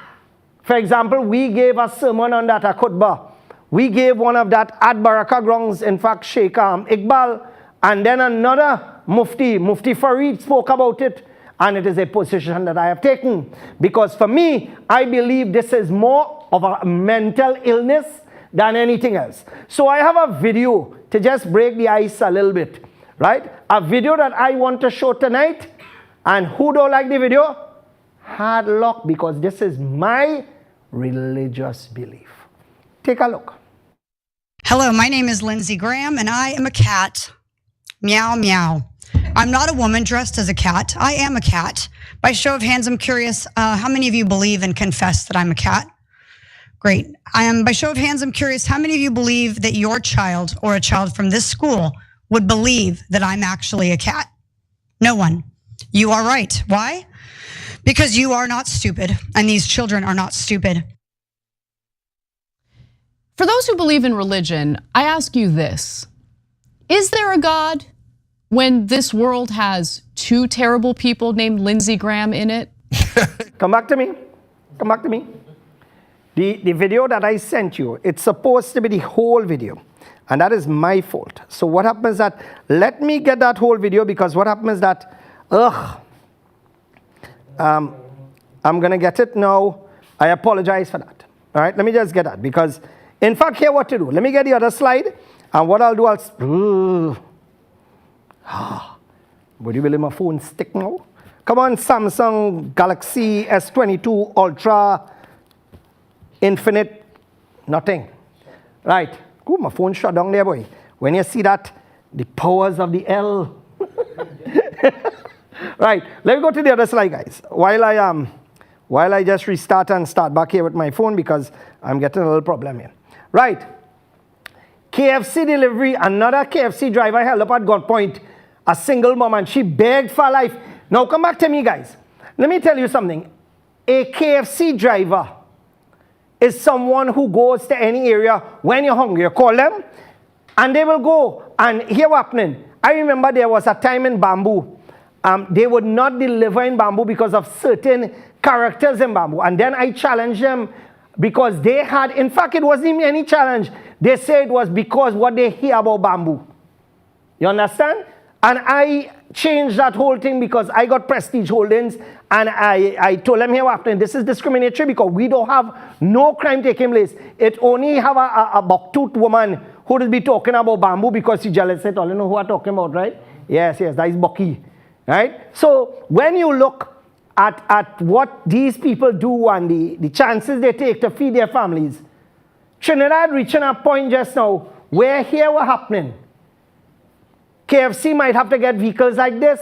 for example, we gave a sermon on that khutbah. We gave one of that at Baraka grounds, in fact, Sheikh Iqbal, and then another Mufti Farid spoke about it. And it is a position that I have taken. Because for me, I believe this is more of a mental illness than anything else. So I have a video to just break the ice a little bit, right? A video that I want to show tonight. And who don't like the video? Hard luck, because this is my religious belief. Take a look. Hello, my name is Lindsey Graham, and I am a cat. Meow, meow. I'm not a woman dressed as a cat. I am a cat. By show of hands, I'm curious, how many of you believe and confess that I'm a cat? Great. By show of hands, I'm curious, how many of you believe that your child or a child from this school would believe that I'm actually a cat? No one. You are right. Why? because you are not stupid, and these children are not stupid. For those who believe in religion, I ask you this. Is there a God when this world has two terrible people named Lindsey Graham in it? Come back to me. Come back to me. The video that I sent you, it's supposed to be the whole video. And that is my fault. So what happens that, let me get that whole video, because what happens is that, I'm going to get it now. I apologize for that. All right, let me just get that, because in fact, here what to do. Let me get the other slide. And what I'll do, would you believe my phone stick now? Come on, Samsung Galaxy S22 Ultra Infinite, nothing. Right. Ooh, my phone shut down there, boy. When you see that, the powers of the L. Right. Let me go to the other slide, guys. While I just restart and start back here with my phone, because I'm getting a little problem here. Right. KFC delivery, another KFC driver held up at gunpoint, a single mom, and she begged for life. Now come back to me, guys. Let me tell you something. A KFC driver is someone who goes to any area when you're hungry. You call them, and they will go. And here what's happening. I remember there was a time in Bamboo. They would not deliver in Bamboo because of certain characters in Bamboo. And then I challenged them because they had, in fact, it wasn't even any challenge. They said it was because what they hear about Bamboo. You understand? And I changed that whole thing because I got Prestige Holdings, and I told them here after, this is discriminatory because we don't have no crime taking place. It only have a buck-toothed woman who will be talking about Bamboo because she jealous. All you know who I'm talking about, right? Yes, that is Bucky, right? So when you look at what these people do and the chances they take to feed their families, Trinidad reaching a point just now where here what's happening. KFC might have to get vehicles like this,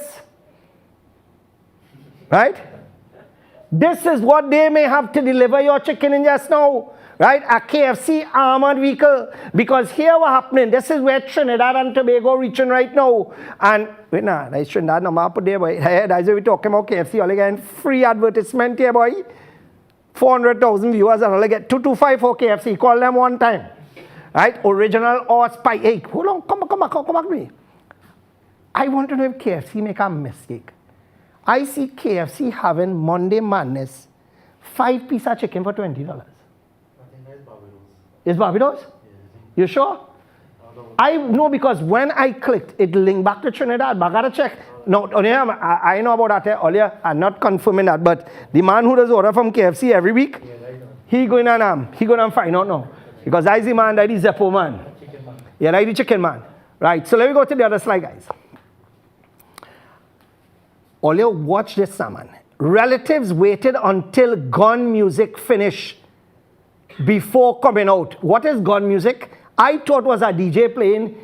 right? This is what they may have to deliver your chicken in just now, right? A KFC armored vehicle, because here what's happening. This is where Trinidad and Tobago reaching right now. And wait, nah, that's Trinidad no more put there, boy. That's why we talking about KFC. All again free advertisement here, boy. 400,000 viewers and only get 225 for KFC. Call them one time, right? Original or spy. Hey, hold on, come back to me. I want to know if KFC make a mistake. I see KFC having Monday Madness 5 piece of chicken for $20. I think that's Barbados. Is Barbados? Yeah. You sure? I know because when I clicked, it linked back to Trinidad, but I gotta check. No, I know about that earlier. I'm not confirming that, but the man who does order from KFC every week, he going and find out now. Because that's the man, that is the Zeppo man. Yeah, that's the chicken man. Right, so let me go to the other slide, guys. Olio, watch this, Saman. Relatives waited until gun music finished before coming out. What is gun music? I thought was a DJ playing,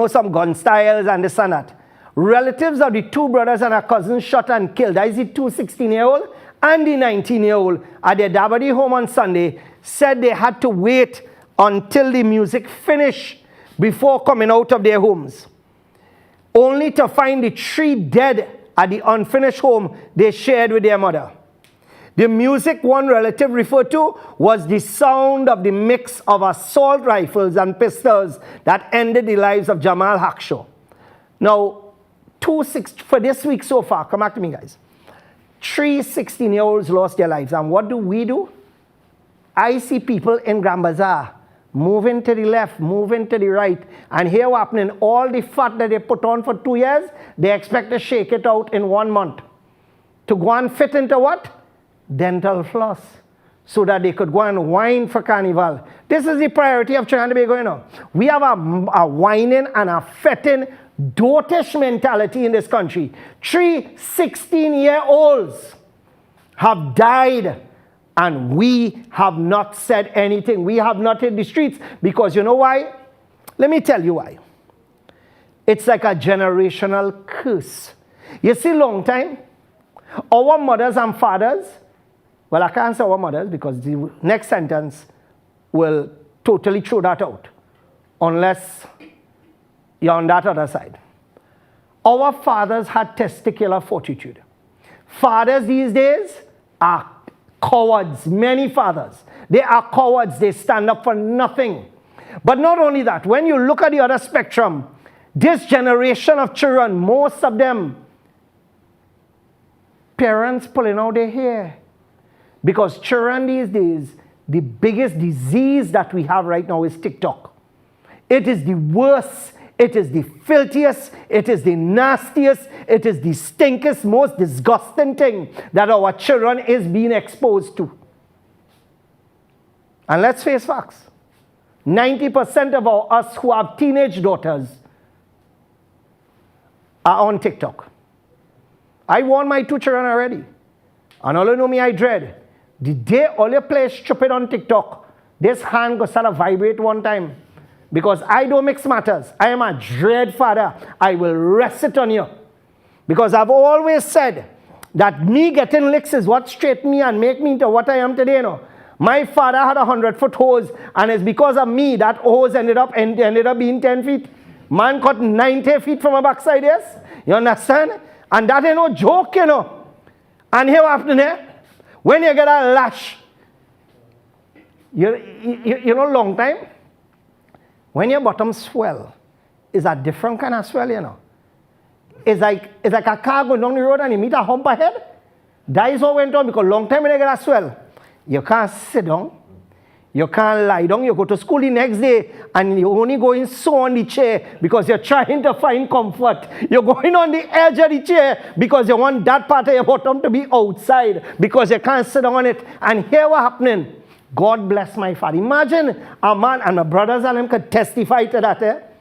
some gun styles and this and that. Relatives of the two brothers and a cousin shot and killed. That is the 16-year-old and the 19-year-old at their Dabadi home on Sunday, said they had to wait until the music finished before coming out of their homes, only to find the 3 dead at the unfinished home they shared with their mother. The music one relative referred to was the sound of the mix of assault rifles and pistols that ended the lives of Jamal Hakshaw. Now, for this week so far, come back to me, guys. 3 16-year-olds lost their lives. And what do? I see people in Grand Bazaar moving to the left, moving to the right. And here what's happening, all the fat that they put on for 2 years, they expect to shake it out in 1 month. To go and fit into what? Dental floss. So that they could go and whine for Carnival. This is the priority of Trinidad and Tobago. We have a whining and a fetting, dotish mentality in this country. 3 16-year-olds have died, and we have not said anything. We have not hit the streets because you know why? Let me tell you why. It's like a generational curse. You see, long time, our mothers and fathers, well, I can't say our mothers because the next sentence will totally throw that out unless you're on that other side. Our fathers had testicular fortitude. Fathers these days are cowards, many fathers. They are cowards, they stand up for nothing. But not only that, when you look at the other spectrum, this generation of children, most of them, parents pulling out their hair. Because children these days, the biggest disease that we have right now is TikTok. It is the worst, it is the filthiest, it is the nastiest, it is the stinkiest, most disgusting thing that our children is being exposed to. And let's face facts. 90% of us who have teenage daughters are on TikTok. I warned my 2 children already. And all you know me, I dread. The day all you play stupid on TikTok, this hand goes to vibrate one time. Because I don't mix matters. I am a dread father. I will rest it on you. Because I've always said that me getting licks is what straightened me and make me into what I am today. You know. My father had a 100-foot hose, and it's because of me that hose ended up being 10 feet. Man cut 90 feet from a backside, yes? You understand? And that ain't no joke, you know. And here what happened there? When you get a lash, you know, long time, when your bottom swell, it's a different kind of swell, you know. It's like a car going down the road and you meet a hump ahead. That is what went on, because long time when you get a swell, you can't sit down, you can't lie down, you go to school the next day and you only going so on the chair because you're trying to find comfort. You're going on the edge of the chair because you want that part of your bottom to be outside because you can't sit on it. And here what happening? God bless my father. Imagine a man, and my brothers and him could testify to that,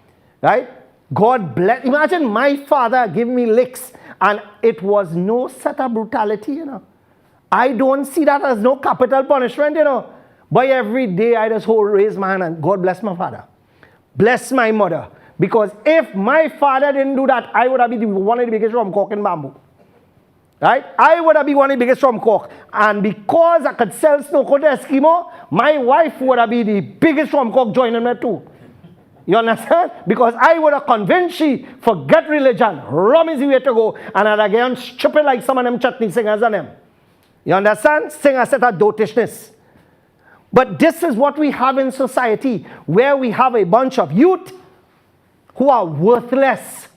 right? God bless. Imagine my father giving me licks and it was no set of brutality, you know. I don't see that as no capital punishment, you know. But every day I just raise my hand and God bless my father. Bless my mother. Because if my father didn't do that, I would have been one of the biggest rum cork in bamboo. Right? I would have been one of the biggest rum cork. And because I could sell snow cone to Eskimo, my wife would have been the biggest rum cork joining me too. You understand? Because I would have convinced she, forget religion, rum is the way to go. And I'd again stupid like some of them chutney singers and them. You understand? Sing a set of dotishness. But this is what we have in society, where we have a bunch of youth who are worthless,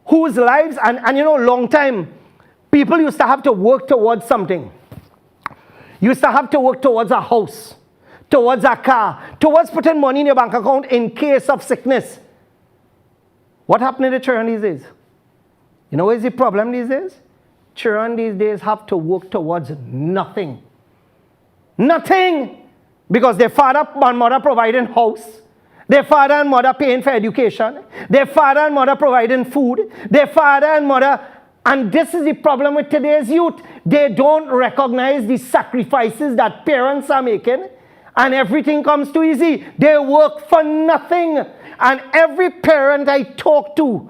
whose lives, and you know, long time, people used to have to work towards something. Used to have to work towards a house, towards a car, towards putting money in your bank account in case of sickness. What happened to the children these days? You know what is the problem these days? Children these days have to work towards nothing. Nothing! Because their father and mother providing house, their father and mother paying for education, their father and mother providing food, their father and mother, and this is the problem with today's youth. They don't recognize the sacrifices that parents are making, and everything comes too easy. They work for nothing. And every parent I talk to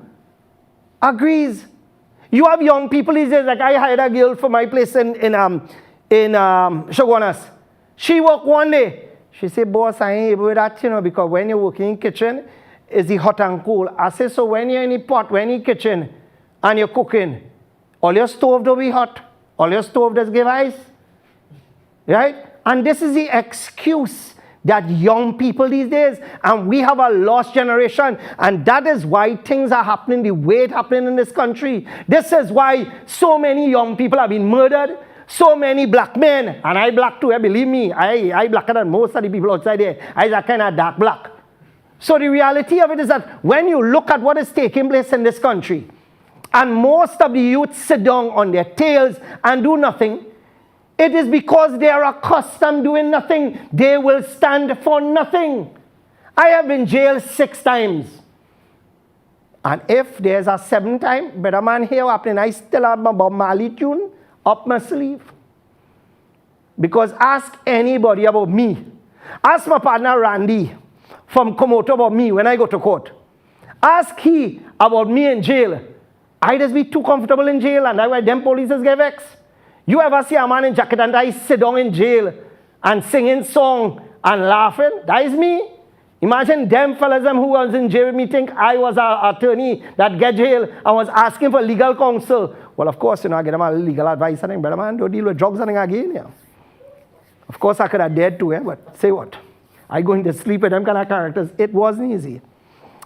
agrees. You have young people these days, like I hired a girl for my place in Shogunas. She worked one day. She said, boss, I ain't able with that, you know, because when you're working in kitchen, it's the hot and cool. I said, so when you're in the pot, when you're in kitchen, and you're cooking, all your stove don't be hot. All your stove does give ice. Right? And this is the excuse that young people these days, and we have a lost generation, and that is why things are happening the way it's happening in this country. This is why so many young people have been murdered, so many black men, and I black too, believe me, I blacker than most of the people outside there. I a kind of dark black. So the reality of it is that when you look at what is taking place in this country, and most of the youth sit down on their tails and do nothing, it is because they are accustomed doing nothing. They will stand for nothing. I have been jailed 6 times. And if there's a 7th time, better man here happening, I still have my Bob Marley tune up my sleeve. Because ask anybody about me. Ask my partner Randy from Komoto about me when I go to court. Ask he about me in jail. I just be too comfortable in jail, and that's why them police get vexed. You ever see a man in jacket and I sit down in jail and singing song and laughing? That is me. Imagine them fellas who was in jail with me think I was an attorney that get jail and was asking for legal counsel. Well, of course, I get them all legal advice and brother man, don't deal with drugs and again, yeah. Of course, I could have dared to, but say what? I going to sleep with them kind of characters. It wasn't easy.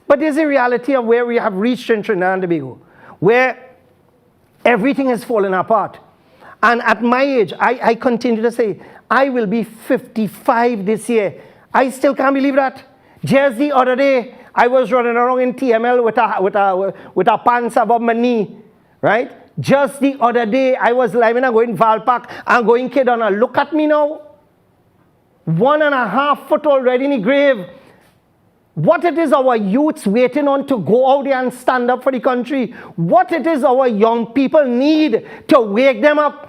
But there's a reality of where we have reached in Trinidad and Tobago, where everything is falling apart. And at my age, I continue to say, I will be 55 this year. I still can't believe that. Just the other day, I was running around in TML with a pants above my knee, right? Just the other day, I was living and going Val Park and going kid on a look at me now. 1.5 foot already in the grave. What it is our youths waiting on to go out there and stand up for the country. What it is our young people need to wake them up.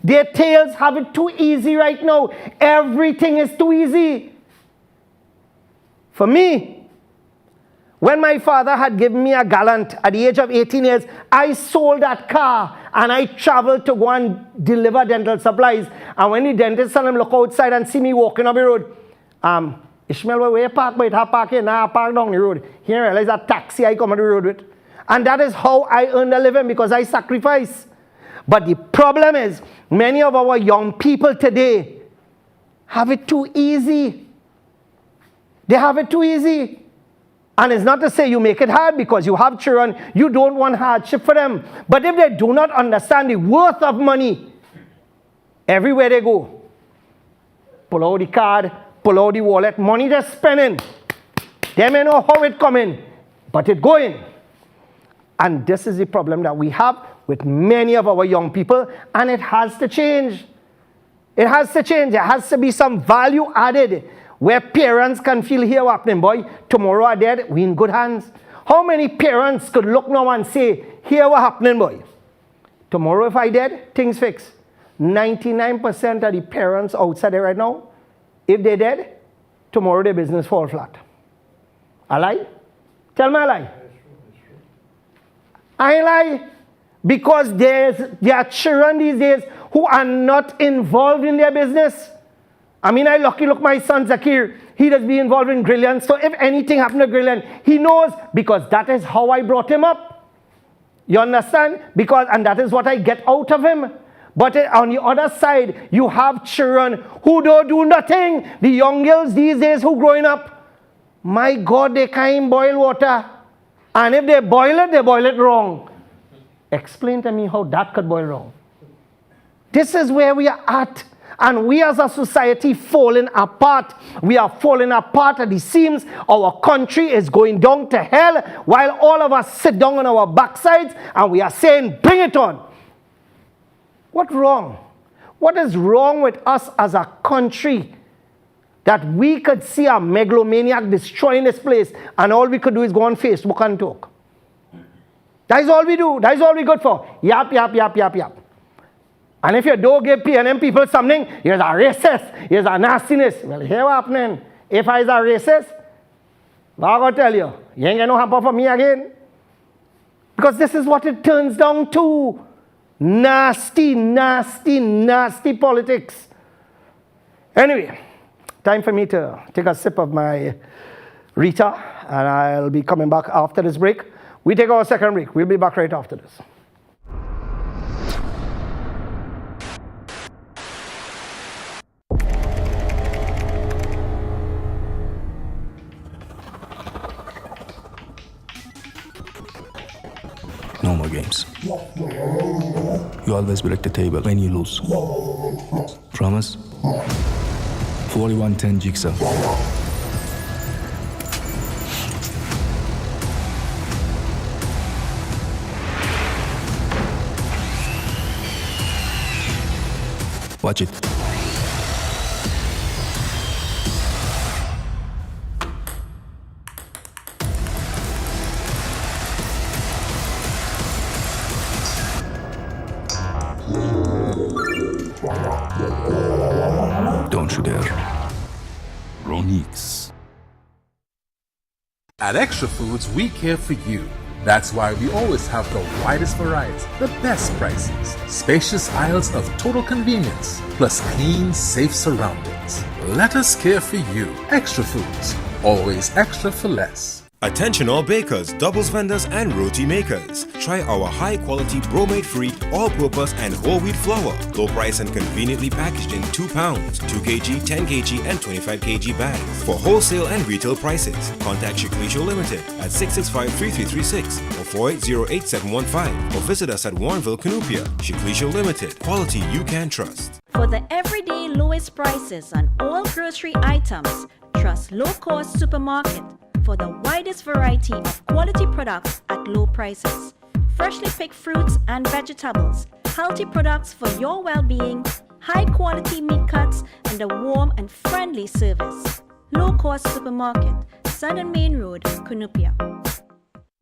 Their tails have it too easy right now. Everything is too easy. For me, when my father had given me a gallant at the age of 18 years, I sold that car and I traveled to go and deliver dental supplies. And when the dentist and them look outside and see me walking on the road, Ishmael, where you park? But I park here, now I park down the road. Here I realize a taxi I come on the road with. And that is how I earn a living, because I sacrifice. But the problem is, many of our young people today have it too easy. They have it too easy. And it's not to say you make it hard because you have children, you don't want hardship for them. But if they do not understand the worth of money, everywhere they go, pull out the card, pull out the wallet, money they're spending. They may know how it coming, but it going. And this is the problem that we have with many of our young people, and it has to change. It has to change. There has to be some value added where parents can feel, here what happening, boy, tomorrow I dead, we in good hands. How many parents could look now and say, here what happening, boy? Tomorrow if I dead, things fix. 99% of the parents outside there right now, if they dead, tomorrow their business fall flat. I lie? Tell me I lie. I lie. Because there are children these days who are not involved in their business. I mean, I lucky look my son Zakir, he does be involved in Grillian. So if anything happened to Grillian, he knows, because that is how I brought him up. You understand? And that is what I get out of him. But on the other side, you have children who don't do nothing. The young girls these days who growing up, my God, they can't boil water. And if they boil it wrong. Explain to me how that could boil wrong. This is where we are at. And we as a society falling apart. We are falling apart at the seams. Our country is going down to hell while all of us sit down on our backsides and we are saying, bring it on. What's wrong? What is wrong with us as a country that we could see a megalomaniac destroying this place and all we could do is go on Facebook and talk? That is all we do. That is all we good for. Yap, yap, yap, yap, yap. And if you don't give PNM people something, you're a racist, you're a nastiness. Well, here what's happening. If I was a racist, I'm going to tell you, you ain't going to happen for me again. Because this is what it turns down to. Nasty, nasty, nasty politics. Anyway, time for me to take a sip of my Rita, and I'll be coming back after this break. We take our second break. We'll be back right after this. No more games. You always break the table when you lose. Promise? 41-10 jigsaw. Watch it. Don't you dare. Ronix. At Extra Foods, we care for you. That's why we always have the widest variety, the best prices, spacious aisles of total convenience, plus clean, safe surroundings. Let us care for you. Extra Foods, always extra for less. Attention all bakers, doubles vendors and roti makers. Try our high quality bromate free, all purpose and whole wheat flour. Low price and conveniently packaged in 2 pounds, 2 kg, 10 kg and 25 kg bags. For wholesale and retail prices, contact Shiklisho Limited at 665-3336 or 480-8715 or visit us at Warrenville, Canupia. Shiklisho Limited, quality you can trust. For the everyday lowest prices on all grocery items, trust Low Cost Supermarket for the widest variety of quality products at low prices. Freshly picked fruits and vegetables, healthy products for your well-being, high quality meat cuts, and a warm and friendly service. Low Cost Supermarket, Sun and Main Road, Canupia.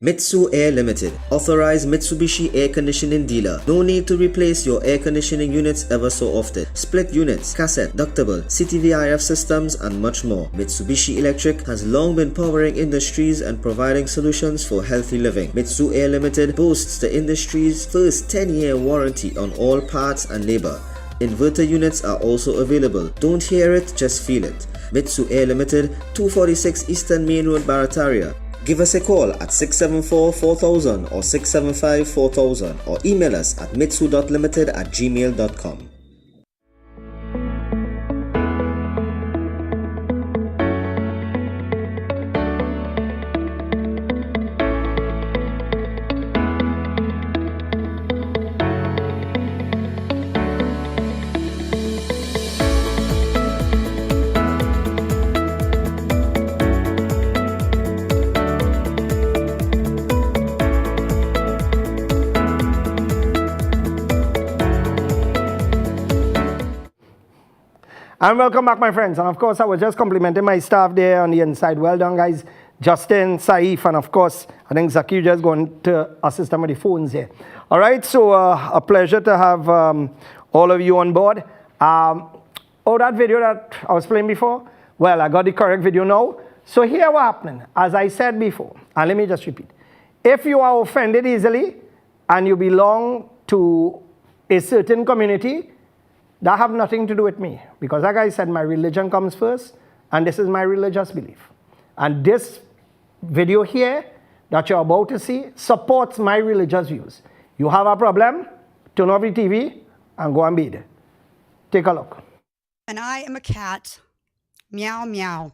Mitsu Air Limited, authorized Mitsubishi air conditioning dealer. No need to replace your air conditioning units ever so often. Split units, cassette, ductable, CTVIF systems and much more. Mitsubishi Electric has long been powering industries and providing solutions for healthy living. Mitsu Air Limited boasts the industry's first 10-year warranty on all parts and labor. Inverter units are also available. Don't hear it, just feel it. Mitsu Air Limited, 246 Eastern Main Road, Barataria. Give us a call at 674-4000 or 675-4000 or email us at mitsu.limited@gmail.com. And welcome back, my friends. And of course, I was just complimenting my staff there on the inside. Well done, guys. Justin, Saif, and of course, I think Zaki just going to assist them with the phones here. All right, so a pleasure to have all of you on board. That video that I was playing before, well, I got the correct video now. So here what happening, as I said before, and let me just repeat. If you are offended easily and you belong to a certain community, that have nothing to do with me, because like I said, my religion comes first, and this is my religious belief. And this video here that you're about to see supports my religious views. You have a problem, turn off the TV and go and bathe. Take a look. And I am a cat. Meow, meow.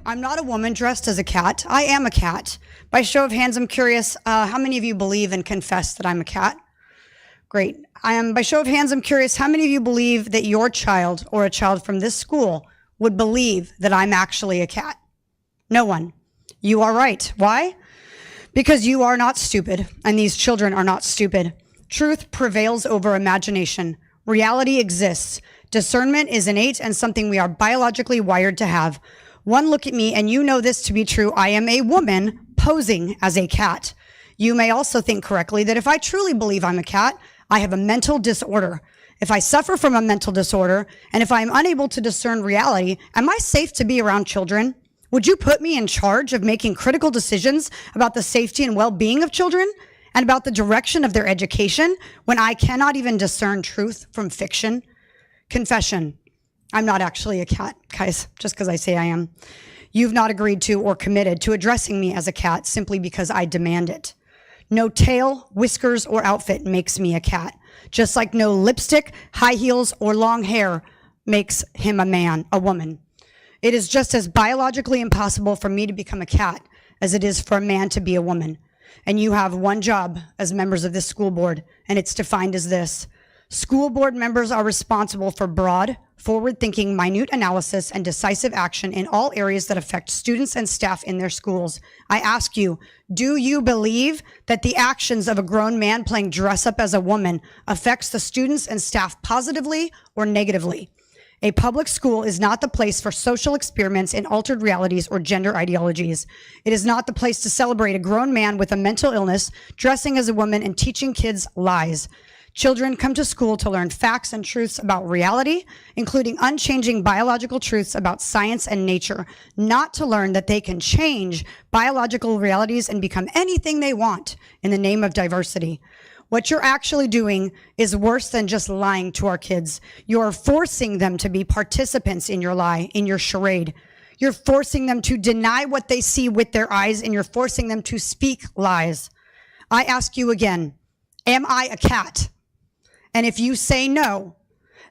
I'm not a woman dressed as a cat. I am a cat. By show of hands, I'm curious, how many of you believe and confess that I'm a cat? Great. By show of hands, I'm curious, how many of you believe that your child or a child from this school would believe that I'm actually a cat? No one. You are right. Why? Because you are not stupid, and these children are not stupid. Truth prevails over imagination. Reality exists. Discernment is innate and something we are biologically wired to have. One look at me, and you know this to be true. I am a woman posing as a cat. You may also think correctly that if I truly believe I'm a cat, I have a mental disorder. If I suffer from a mental disorder, and if I am unable to discern reality, am I safe to be around children? Would you put me in charge of making critical decisions about the safety and well-being of children and about the direction of their education when I cannot even discern truth from fiction? Confession. I'm not actually a cat, guys, just because I say I am. You've not agreed to or committed to addressing me as a cat simply because I demand it. No tail, whiskers, or outfit makes me a cat, just like no lipstick, high heels, or long hair makes him a man, a woman. It is just as biologically impossible for me to become a cat as it is for a man to be a woman. And you have one job as members of this school board, and it's defined as this. School board members are responsible for broad, forward-thinking, minute analysis and decisive action in all areas that affect students and staff in their schools. I ask you, do you believe that the actions of a grown man playing dress-up as a woman affects the students and staff positively or negatively? A public school is not the place for social experiments in altered realities or gender ideologies. It is not the place to celebrate a grown man with a mental illness, dressing as a woman, and teaching kids lies. Children come to school to learn facts and truths about reality, including unchanging biological truths about science and nature, not to learn that they can change biological realities and become anything they want in the name of diversity. What you're actually doing is worse than just lying to our kids. You're forcing them to be participants in your lie, in your charade. You're forcing them to deny what they see with their eyes, and you're forcing them to speak lies. I ask you again, am I a cat? And if you say no,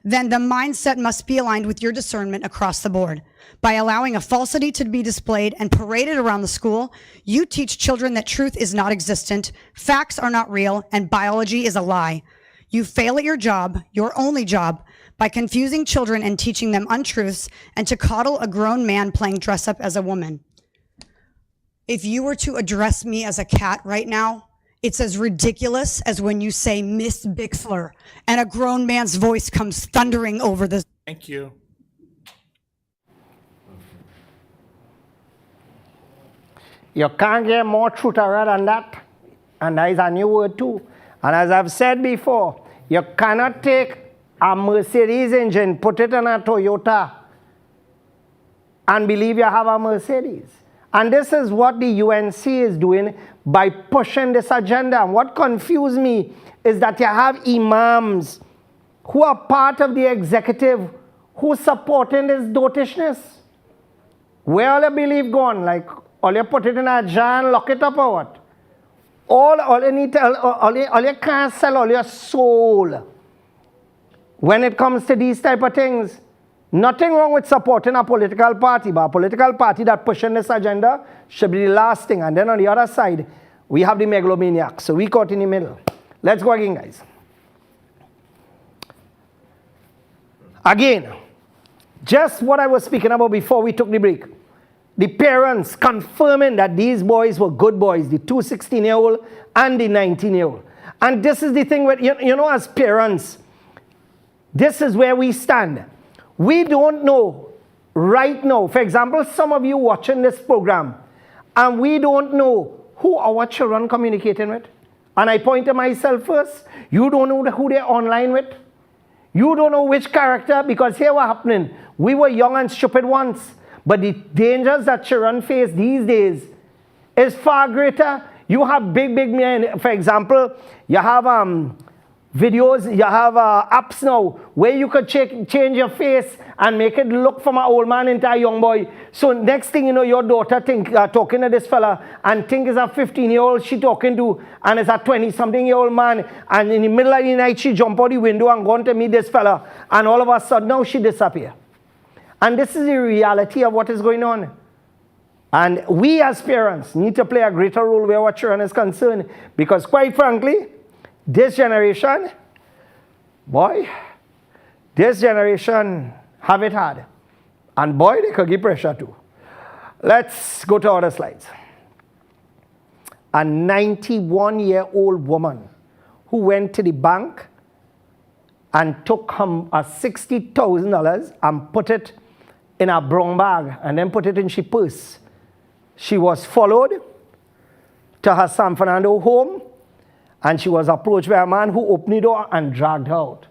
then the mindset must be aligned with your discernment across the board. By allowing a falsity to be displayed and paraded around the school, you teach children that truth is not existent, facts are not real, and biology is a lie. You fail at your job, your only job, by confusing children and teaching them untruths and to coddle a grown man playing dress up as a woman. If you were to address me as a cat right now, it's as ridiculous as when you say Miss Bixler and a grown man's voice comes thundering over the... Thank you. You can't get more truth-teller than that. And that is a new word too. And as I've said before, you cannot take a Mercedes engine, put it in a Toyota, and believe you have a Mercedes. And this is what the UNC is doing by pushing this agenda. And what confused me is that you have imams who are part of the executive who supporting this dotishness. Where all your belief gone? Like, all you put it in a jar and lock it up or what? All you need to, all you can't sell all your soul. When it comes to these type of things, nothing wrong with supporting a political party, but a political party that pushing this agenda should be the last thing. And then on the other side, we have the megalomaniacs. So we caught in the middle. Let's go again, guys. Again, just what I was speaking about before we took the break. The parents confirming that these boys were good boys, the 2 16-year-old and the 19-year-old. And this is the thing with, you know, as parents, this is where we stand. We don't know right now. For example, some of you watching this program, and we don't know who our children communicating with. And I point to myself first. You don't know who they're online with. You don't know which character, because here what happening. We were young and stupid once, but the dangers that children face these days is far greater. You have big men. For example, you have videos, you have apps now where you could change your face and make it look from an old man into a young boy. So next thing you know, your daughter talking to this fella and think is a 15-year-old she talking to, and it's a 20-something-year-old man, and in the middle of the night she jump out the window and go to meet this fella, and all of a sudden now she disappear. And this is the reality of what is going on. And we as parents need to play a greater role where our children is concerned, because quite frankly, this generation, boy, this generation have it hard. And boy, they could give pressure too. Let's go to other slides. A 91-year-old woman who went to the bank and took $60,000 and put it in a brown bag and then put it in her purse. She was followed to her San Fernando home, and she was approached by a man who opened the door and dragged her out.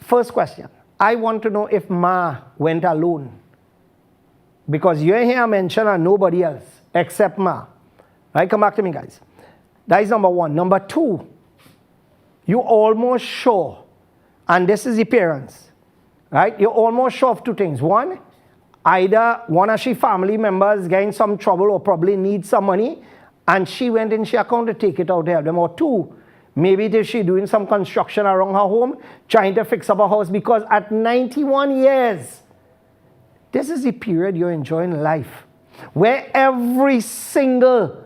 First question, I want to know if Ma went alone. Because you hear mention of nobody else except Ma. Right, come back to me, guys. That is number one. Number two, you almost sure, and this is the parents, right? You're almost sure of two things. One, either one of she family members get in some trouble or probably needs some money, and she went in she account to take it out to help them. Or two, maybe she doing some construction around her home, trying to fix up her house, because at 91 years, this is the period you're enjoying life, where every single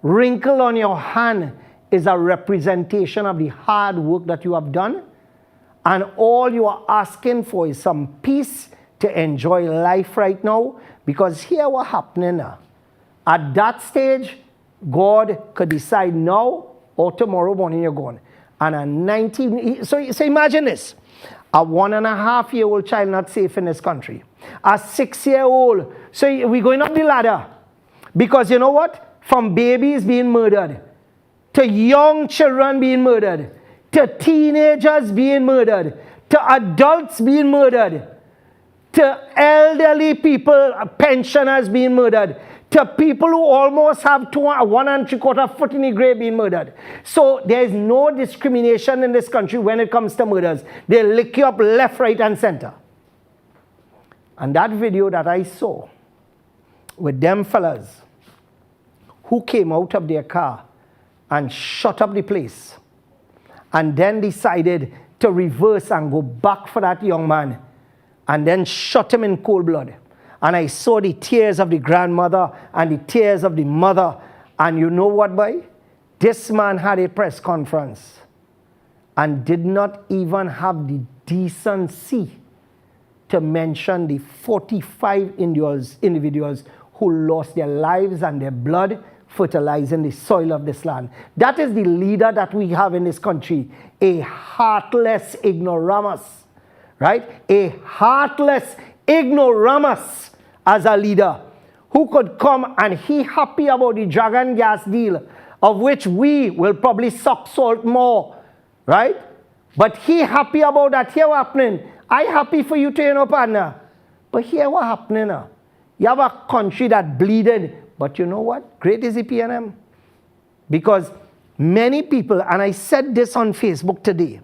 wrinkle on your hand is a representation of the hard work that you have done, and all you are asking for is some peace to enjoy life right now, because here what's happening now. At that stage, God could decide now or tomorrow morning you're gone. And a 19, so imagine this, a 1.5-year-old child not safe in this country, a 6-year-old, so we're going up the ladder, because you know what, from babies being murdered, to young children being murdered, to teenagers being murdered, to adults being murdered, to elderly people, pensioners being murdered, to people who almost have 1 3/4 foot in the grave being murdered. So there is no discrimination in this country when it comes to murders. They lick you up left, right, and center. And that video that I saw with them fellas who came out of their car and shut up the place and then decided to reverse and go back for that young man and then shot him in cold blood. And I saw the tears of the grandmother and the tears of the mother. And you know what, boy? This man had a press conference and did not even have the decency to mention the 45 individuals who lost their lives and their blood fertilizing the soil of this land. That is the leader that we have in this country, a heartless ignoramus, right? A heartless ignoramus as a leader who could come and he happy about the dragon gas deal, of which we will probably suck salt more, right? But he happy about that. Here what happening? I happy for you to, partner. But here what happening now? You have a country that bleeded. But you know what? Great is the PNM. Because many people, and I said this on Facebook today,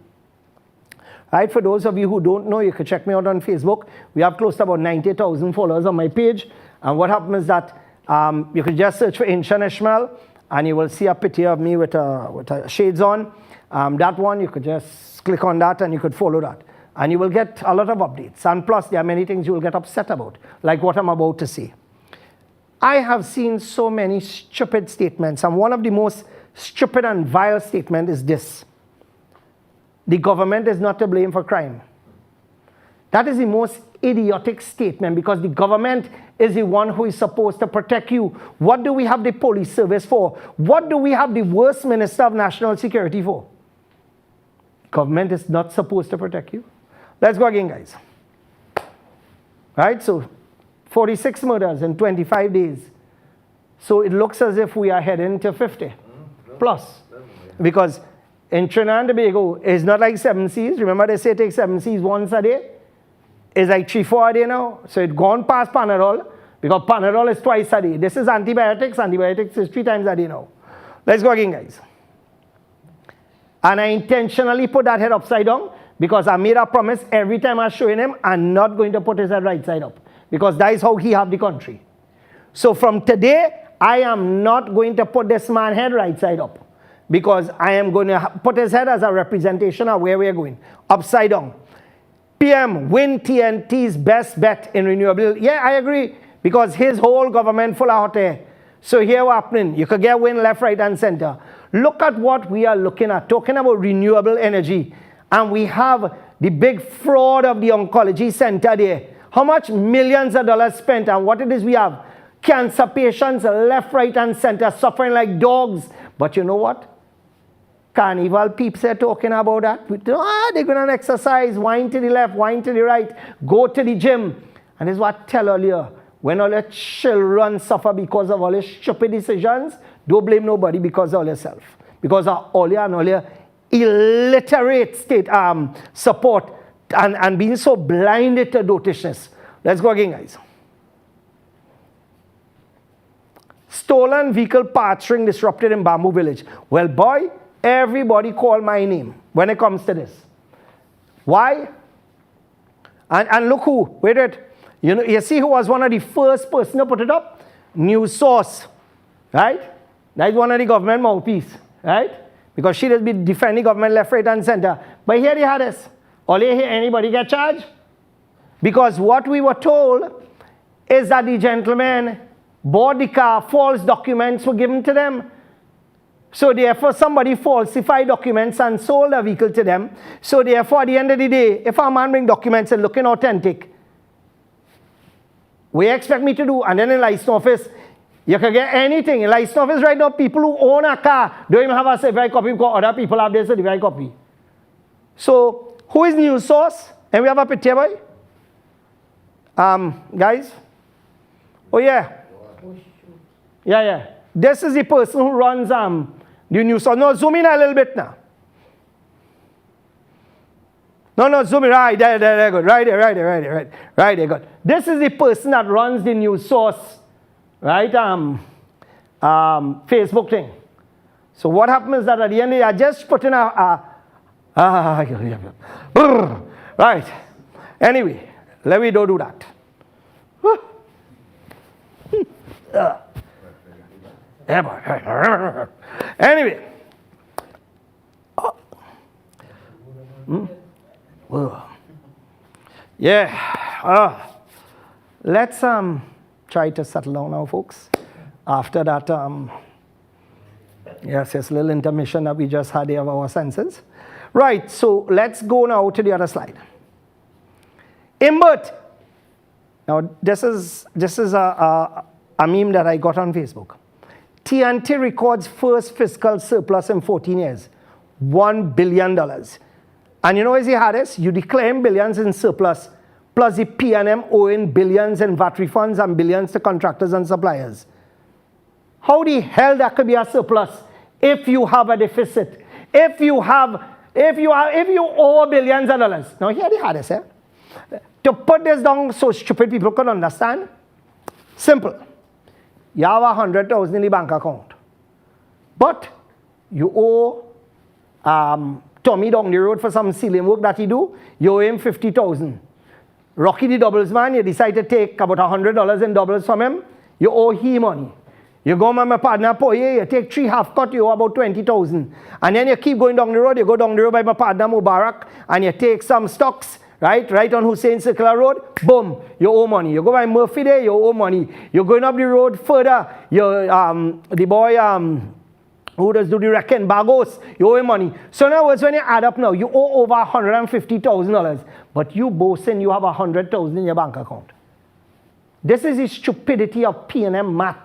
right? For those of you who don't know, you can check me out on Facebook. We have close to about 90,000 followers on my page. And what happens is that you can just search for Inshan Ishmael, and you will see a picture of me with shades on. That one, you could just click on that and you could follow that. And you will get a lot of updates. And plus, there are many things you will get upset about, like what I'm about to say. I have seen so many stupid statements, and one of the most stupid and vile statements is this: the government is not to blame for crime. That is the most idiotic statement, because the government is the one who is supposed to protect you. What do we have the police service for? What do we have the worst minister of national security for? Government is not supposed to protect you. Let's go again, guys. Right, so 46 murders in 25 days. So it looks as if we are heading to 50 plus. Because in Trinidad and Tobago, it's not like 7 Seas. Remember they say take 7 Seas once a day? It's like 3-4 a day now. So it's gone past Panadol, because Panadol is twice a day. This is antibiotics. Antibiotics is 3 times a day now. Let's go again, guys. And I intentionally put that head upside down because I made a promise every time I was showing him, I'm not going to put his head right side up, because that is how he have the country. So from today, I am not going to put this man's head right side up, because I am going to put his head as a representation of where we are going, upside down. PM, win TNT's best bet in renewable. Yeah, I agree, because his whole government full of hot air. So here what's happening, you could get win left, right, and center. Look at what we are looking at, talking about renewable energy. And we have the big fraud of the oncology center there. How much millions of dollars spent, and what it is we have? Cancer patients left, right, and center suffering like dogs. But you know what? Carnival peeps are talking about that. They're going to exercise, wind to the left, wind to the right, go to the gym. And this is what I tell earlier. When all your children suffer because of all your stupid decisions, don't blame nobody because of all yourself. Because of all your and all your illiterate state support and being so blinded to dotishness. Let's go again, guys. Stolen vehicle parts ring disrupted in Bamboo Village. Well, boy, everybody call my name when it comes to this. Why? And look who, wait it. You see who was one of the first person to put it up? News Source, right? That's one of the government mouthpiece, right? Because she does be defending government left, right, and center. But here they had this. All you hear anybody get charged? Because what we were told is that the gentleman bought the car, false documents were given to them. So therefore somebody falsified documents and sold a vehicle to them. So therefore at the end of the day, if a man bring documents and looking authentic, what you expect me to do? And then in license office, you can get anything. In license office right now, people who own a car don't even have a certified copy because other people have their certified copy. So who is News Source? And we have a picture, boy. Guys? Oh yeah. Yeah. This is the person who runs the News Source. No, zoom in a little bit now. No, zoom in. Right there, good. Right there, good. This is the person that runs the News Source, right? Facebook thing. So what happens is that at the end, I just put in right. Anyway, let me don't do that. Anyway. Yeah. Let's try to settle down now, folks. After that, yes, a little intermission that we just had here of our senses. Right, so let's go now to the other slide. Imbert. Now, this is a meme that I got on Facebook. TNT records first fiscal surplus in 14 years, $1 billion. And you know as he had this? You declare billions in surplus, plus the P&M owing billions in VAT refunds and billions to contractors and suppliers. How the hell that could be a surplus if you have a deficit? If you owe billions of dollars. Now here they had this, eh? To put this down so stupid people can understand, simple. You have 100,000 in the bank account, but you owe Tommy down the road for some ceiling work that he do, you owe him 50,000. Rocky the doubles man, you decide to take about $100 in doubles from him, you owe him money. You go with my partner Poye, you take 3 half cut, you owe about 20,000. And then you keep going down the road, you go down the road by my partner Mubarak, and you take some stocks, right on Hussein Circular Road, boom, you owe money. You go by Murphy there, you owe money. You're going up the road further, the boy who does do the wrecking, Bagos, you owe him money. So in other words, when you add up now, you owe over $150,000, but you boasting you have 100,000 in your bank account. This is the stupidity of P&M math.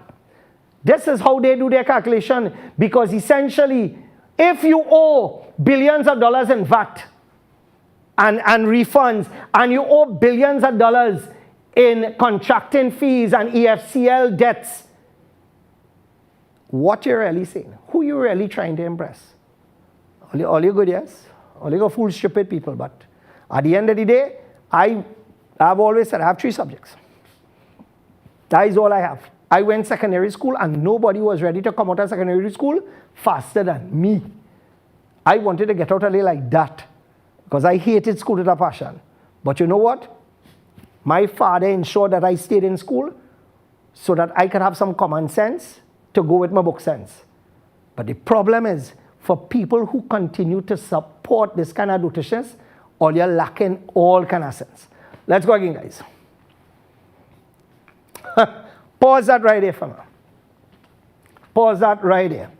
This is how they do their calculation, because essentially, if you owe billions of dollars in VAT and refunds, and you owe billions of dollars in contracting fees and EFCL debts, what you're really saying? Who you really trying to impress? All you good, yes? All you good fool, stupid people. But at the end of the day, I've always said I have 3 subjects. That is all I have. I went secondary school and nobody was ready to come out of secondary school faster than me. I wanted to get out of there like that because I hated school with a passion. But you know what? My father ensured that I stayed in school so that I could have some common sense to go with my book sense. But the problem is, for people who continue to support this kind of dotations, all you're lacking all kind of sense. Let's go again, guys. Pause that right there for now. Pause that right there.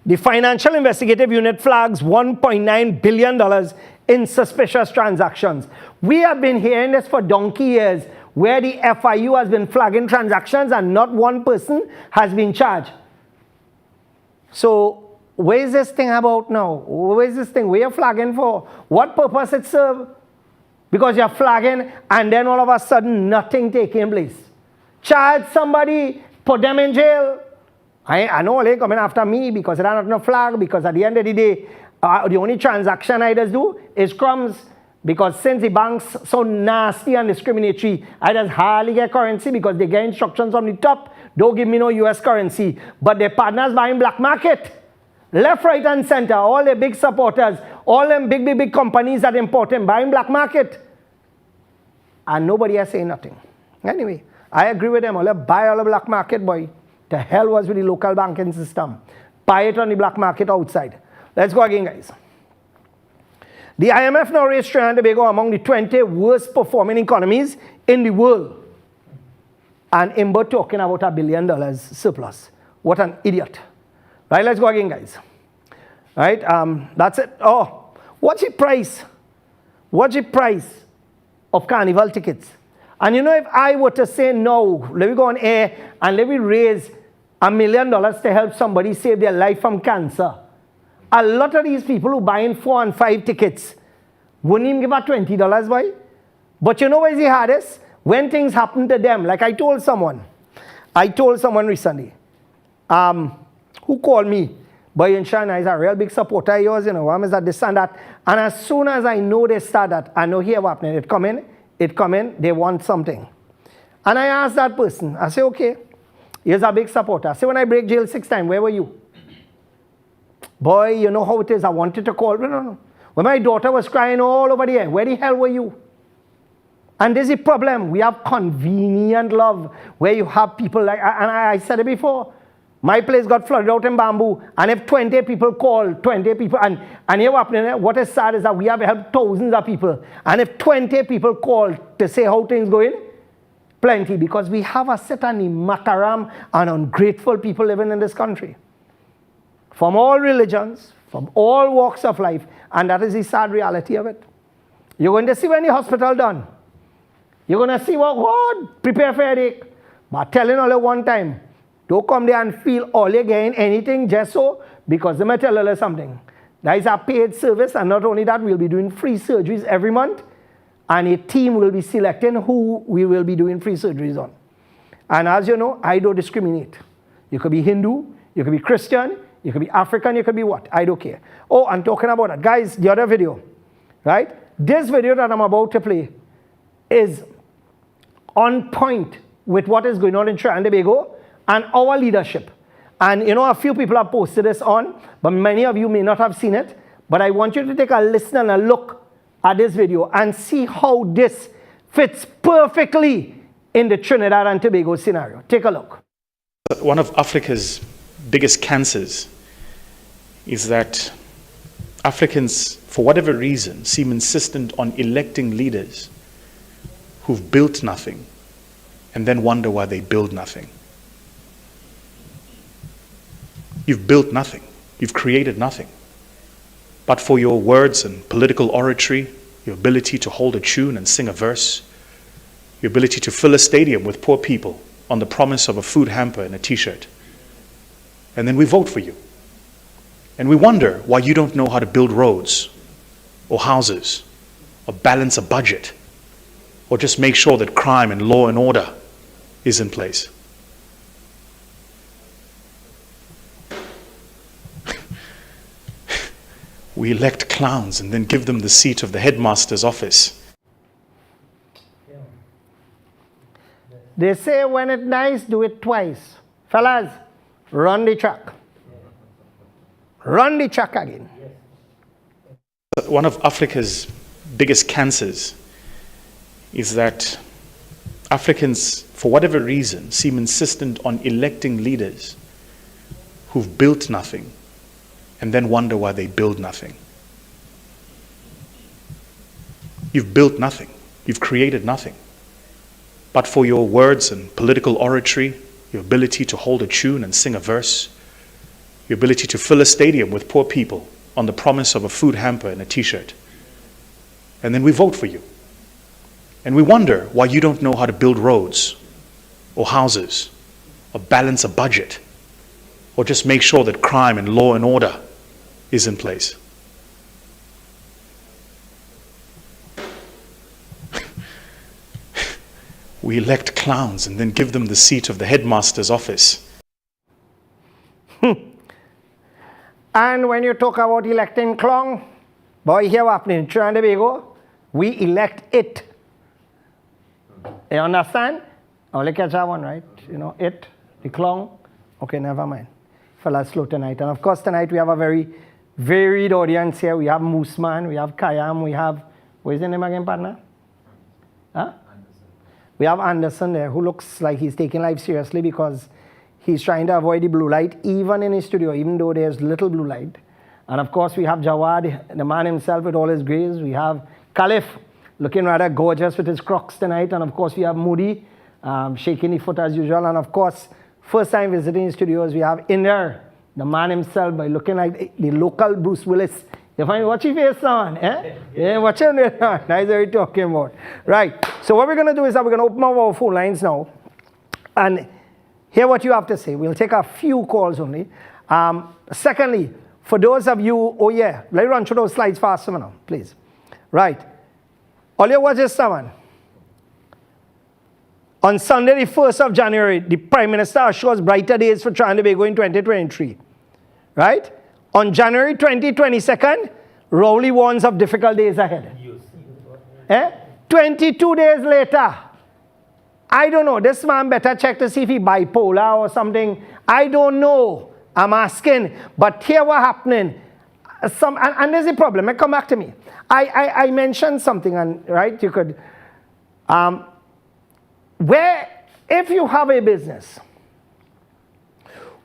The Financial Investigative Unit flags $1.9 billion in suspicious transactions. We have been hearing this for donkey years, where the FIU has been flagging transactions and not one person has been charged. So where is this thing about now? Where is this thing? Where are you flagging for? What purpose it serve? Because you're flagging and then all of a sudden nothing taking place. Charge somebody, put them in jail. I know they're coming after me because they're not going to flag, because at the end of the day, the only transaction I just do is crumbs. Because since the banks so nasty and discriminatory, I just hardly get currency because they get instructions from the top, don't give me no US currency. But their partners buying black market. Left, right, and center, all the big supporters, all them big companies that import them, buying black market. And nobody has saying nothing. Anyway, I agree with them. All buy all the black market, boy. The hell was with the local banking system. Buy it on the black market outside. Let's go again, guys. The IMF now raised Trinidad and Tobago among the 20 worst performing economies in the world. And Imber talking about $1 billion surplus. What an idiot. Right, let's go again, guys. Right, that's it. Oh, what's the price? What's the price of Carnival tickets? And you know, if I were to say no, let me go on air and let me raise $1 million to help somebody save their life from cancer, a lot of these people who buying 4 and 5 tickets wouldn't even give out $20, boy. But you know what's the hardest? When things happen to them, like I told someone recently, who called me, boy, in China is a real big supporter of yours, you know, is that this and that. And as soon as I know they start that, I know here what's happening. It come in, they want something. And I asked that person, I say, okay, here's a big supporter. I say, when I break jail 6 times, where were you? Boy, you know how it is. I wanted to call. No. When my daughter was crying all over the air, where the hell were you? And there's a problem. We have convenient love where you have people like, and I said it before, my place got flooded out in bamboo, and if 20 people call, 20 people, and here what is sad is that we have helped thousands of people, and if 20 people call to say how things going, plenty, because we have a certain mataram and ungrateful people living in this country. From all religions, from all walks of life, and that is the sad reality of it. You're going to see when the hospital done. You're going to see what prepare for headache. But telling all at one time, don't come there and feel all you gain anything just so, because they might tell you something. That is a paid service, and not only that, we'll be doing free surgeries every month, and a team will be selecting who we will be doing free surgeries on. And as you know, I don't discriminate. You could be Hindu, you could be Christian, you could be African, you could be what? I don't care. Oh, I'm talking about that. Guys, the other video, right? This video that I'm about to play is on point with what is going on in Trinidad and Tobago and our leadership. And you know, a few people have posted this on, but many of you may not have seen it. But I want you to take a listen and a look at this video and see how this fits perfectly in the Trinidad and Tobago scenario. Take a look. One of Africa's biggest cancers is that Africans, for whatever reason, seem insistent on electing leaders who've built nothing and then wonder why they build nothing. You've built nothing. You've created nothing. But for your words and political oratory, your ability to hold a tune and sing a verse, your ability to fill a stadium with poor people on the promise of a food hamper and a t-shirt. And then we vote for you. And we wonder why you don't know how to build roads or houses or balance a budget or just make sure that crime and law and order is in place. We elect clowns and then give them the seat of the headmaster's office. They say when it's nice, do it twice. Fellas, run the track. Run the track again. One of Africa's biggest cancers is that Africans, for whatever reason, seem insistent on electing leaders who've built nothing and then wonder why they build nothing. You've built nothing. You've created nothing. But for your words and political oratory, your ability to hold a tune and sing a verse, your ability to fill a stadium with poor people on the promise of a food hamper and a t-shirt. And then we vote for you. And we wonder why you don't know how to build roads or houses or balance a budget or just make sure that crime and law and order is in place. We elect clowns and then give them the seat of the headmaster's office. And when you talk about electing clown, boy, here what happening in Trinidad and Tobago, we elect it. You understand? Only catch that one, right? You know, it, the clown. Okay, never mind. Fellas, slow tonight. And of course, tonight we have a very varied audience here. We have Mooseman, we have Kayam, we have, what is the name again, partner? Huh? We have Anderson there, who looks like he's taking life seriously because he's trying to avoid the blue light, even in his studio, even though there's little blue light. And of course, we have Jawad, the man himself with all his grays. We have Khalif, looking rather gorgeous with his Crocs tonight. And of course, we have Moody, shaking the foot as usual. And of course, first time visiting the studios, we have Inder, the man himself, by looking like the local Bruce Willis. You find watch your face on, eh? Yeah, watch your face on. That's what we're talking about. Right. So what we're going to do is that we're going to open up our phone lines now and hear what you have to say. We'll take a few calls only. Secondly, for those of you, oh yeah, let me run through those slides faster now, please. Right. All you watch this, someone. On Sunday, the 1st of January, the Prime Minister assures brighter days for Trinidad and Tobago in 2023. Right? On January 22nd, Rowley warns of difficult days ahead. 22 days later, I don't know, this man better check to see if he bipolar or something. I don't know. I'm asking. But here what happening. And there's a problem. Come back to me. I mentioned something, and right, you could, Where, if you have a business,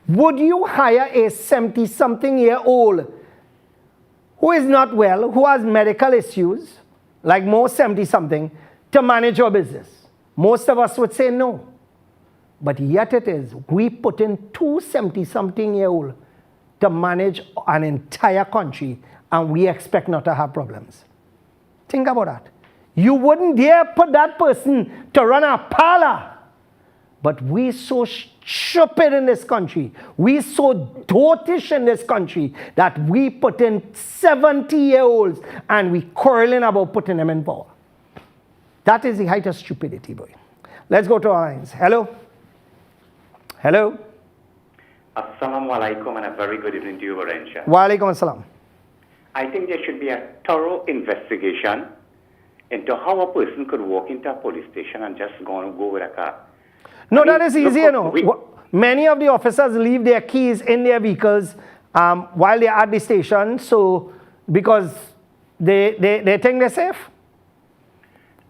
would you hire a 70-something-year-old who is not well, who has medical issues, like most 70-something, to manage your business? Most of us would say no. But yet it is. We put in 2 70-something-year-olds to manage an entire country, and we expect not to have problems. Think about that. You wouldn't dare put that person to run a parlor. But we so stupid in this country, we so dotish in this country, that we put in 70-year-olds and we quarreling about putting them in power. That is the height of stupidity, boy. Let's go to our lines. Hello? Hello? Assalamu alaikum and a very good evening to you, Varensha. Wa alaikum assalam. I think there should be a thorough investigation into how a person could walk into a police station and just go with a car. No, that is easy, you know. Many of the officers leave their keys in their vehicles while they are at the station, so because they think they're safe.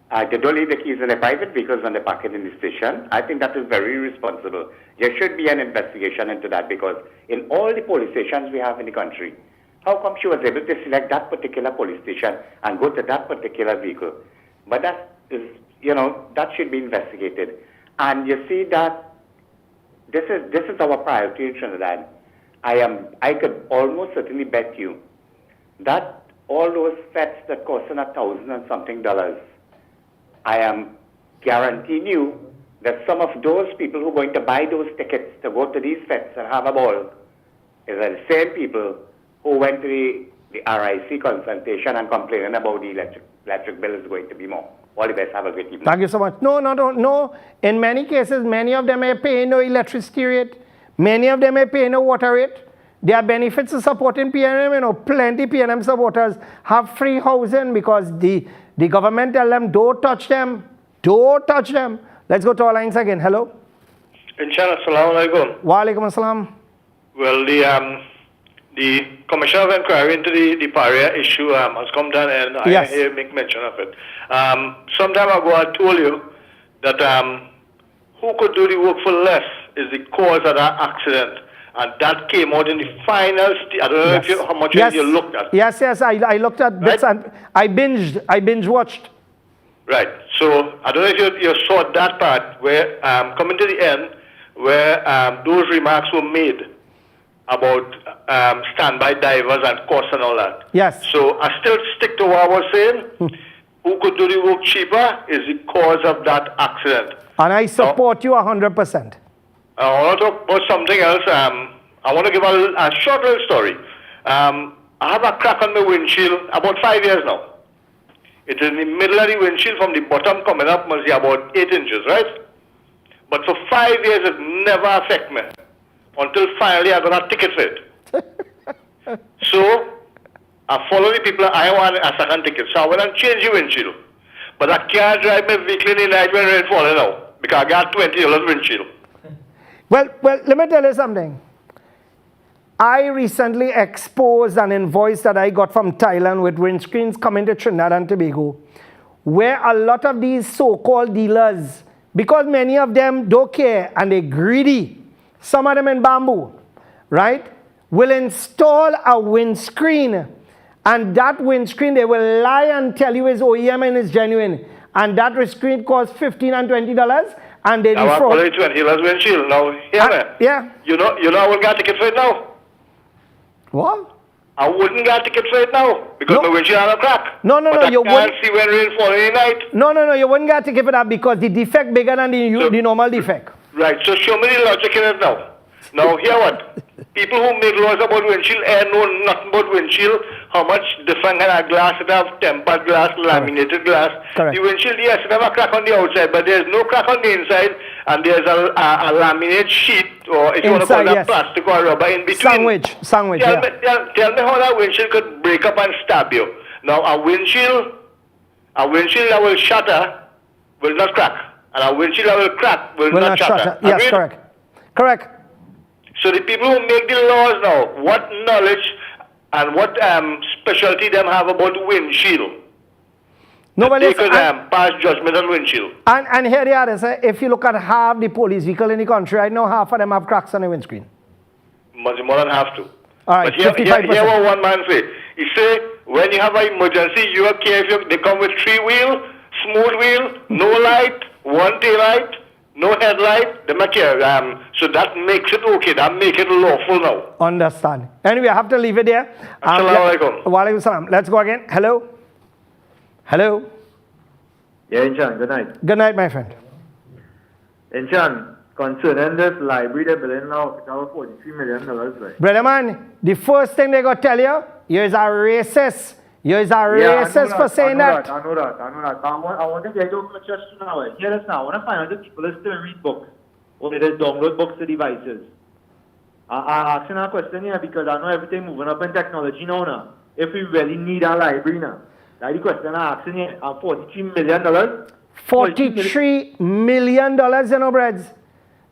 They don't leave the keys in their private vehicles when they park it in the station. I think that is very irresponsible. There should be an investigation into that, because in all the police stations we have in the country, how come she was able to select that particular police station and go to that particular vehicle? But that is, you know, that should be investigated. And you see that this is our priority in Trinidad. I could almost certainly bet you that all those fets that cost $1,000 and something, I am guaranteeing you that some of those people who are going to buy those tickets to go to these fets and have a ball is the same people who went to the RIC consultation and complaining about the electric bill is going to be more. All the best. Have a great evening. Thank you so much. No. In many cases, many of them are paying no electricity rate. Many of them are paying no water rate. There are benefits of supporting PNM. You know, plenty PNM supporters have free housing because the government tell them, don't touch them. Don't touch them. Let's go to our lines again. Hello? Inshallah, assalamu alaikum. Wa alaikum assalam. Well, the Commissioner of Inquiry into the Paria issue has come down, and yes. I hear make mention of it. Some time ago, I told you that who could do the work for less is the cause of that accident. And that came out in the final I don't know yes. how much yes. you looked at. Yes, I looked at bits, right? And I binge watched. Right. So I don't know if you saw that part where coming to the end where those remarks were made about standby divers and costs and all that. Yes. So I still stick to what I was saying. Who could do the work cheaper is the cause of that accident. And I support you 100%. I want to talk about something else. I want to give a short little story. I have a crack on my windshield about 5 years now. It's in the middle of the windshield from the bottom coming up must be about 8 inches, right? But for 5 years it never affected me. Until finally I got a ticket for it. So I follow the people, I want a second ticket. So I went and changed the windshield. But I can't drive my vehicle in the night when rain falling now. Because I got $20 windshield. Well, let me tell you something. I recently exposed an invoice that I got from Thailand with windscreens coming to Trinidad and Tobago, where a lot of these so-called dealers, because many of them don't care and they're greedy, some of them in bamboo, right, will install a windscreen, and that windscreen they will lie and tell you is OEM and is genuine, and that windscreen costs $15 and $20. And they defraud. I want $20 windshield. Now, hear me. Yeah. You know I wouldn't get a ticket for it now. What? I wouldn't get a ticket for it now because my windshield had a crack. No, you wouldn't. I can't see when rain falling in the night. No, you wouldn't get a ticket for that because the defect bigger than the normal defect. Right. So show me the logic in it now. Now, hear what? People who make laws about windshield air know nothing about windshield, how much different kind of glass it have, tempered glass, laminated glass. Correct. The windshield, yes, it have a crack on the outside, but there's no crack on the inside, and there's a laminate sheet, or if you want to call that plastic or rubber in between. Sandwich, tell me how that windshield could break up and stab you. Now, a windshield that will shatter will not crack, and a windshield that will crack will not shatter. Yes, agreed? Correct. So the people who make the laws now, what knowledge and what specialty them have about windshield? No, but They listen, could pass judgment on windshield. and here they are, sir. If you look at half the police vehicle in the country right now, half of them have cracks on the windscreen. Must more than have to. All right, but here 55%. what one man say. He say, when you have an emergency, you are careful. They come with 3-wheel, smooth wheel, no light, one tail light, no headlight. They make care. So that makes it okay. That makes it lawful now. Understand. Anyway, I have to leave it there. Assalamu alaikum. Wa alaikum salam. Let's go again. Hello? Hello? Yeah, Inchan, good night. Good night, my friend. Inchan, concerning this library they're building now, it's about $43 million, right? Brother man, the first thing they got to tell you, you're a racist. You're a racist for saying that. I know that. But I want to get you just now. Hear us now. I want to find out if people still read books or they just download books to devices. I'm asking a question here because I know everything moving up in technology now. If we really need a library now. That's the question I'm asking here. $43 million? $43 million, you know, Breds.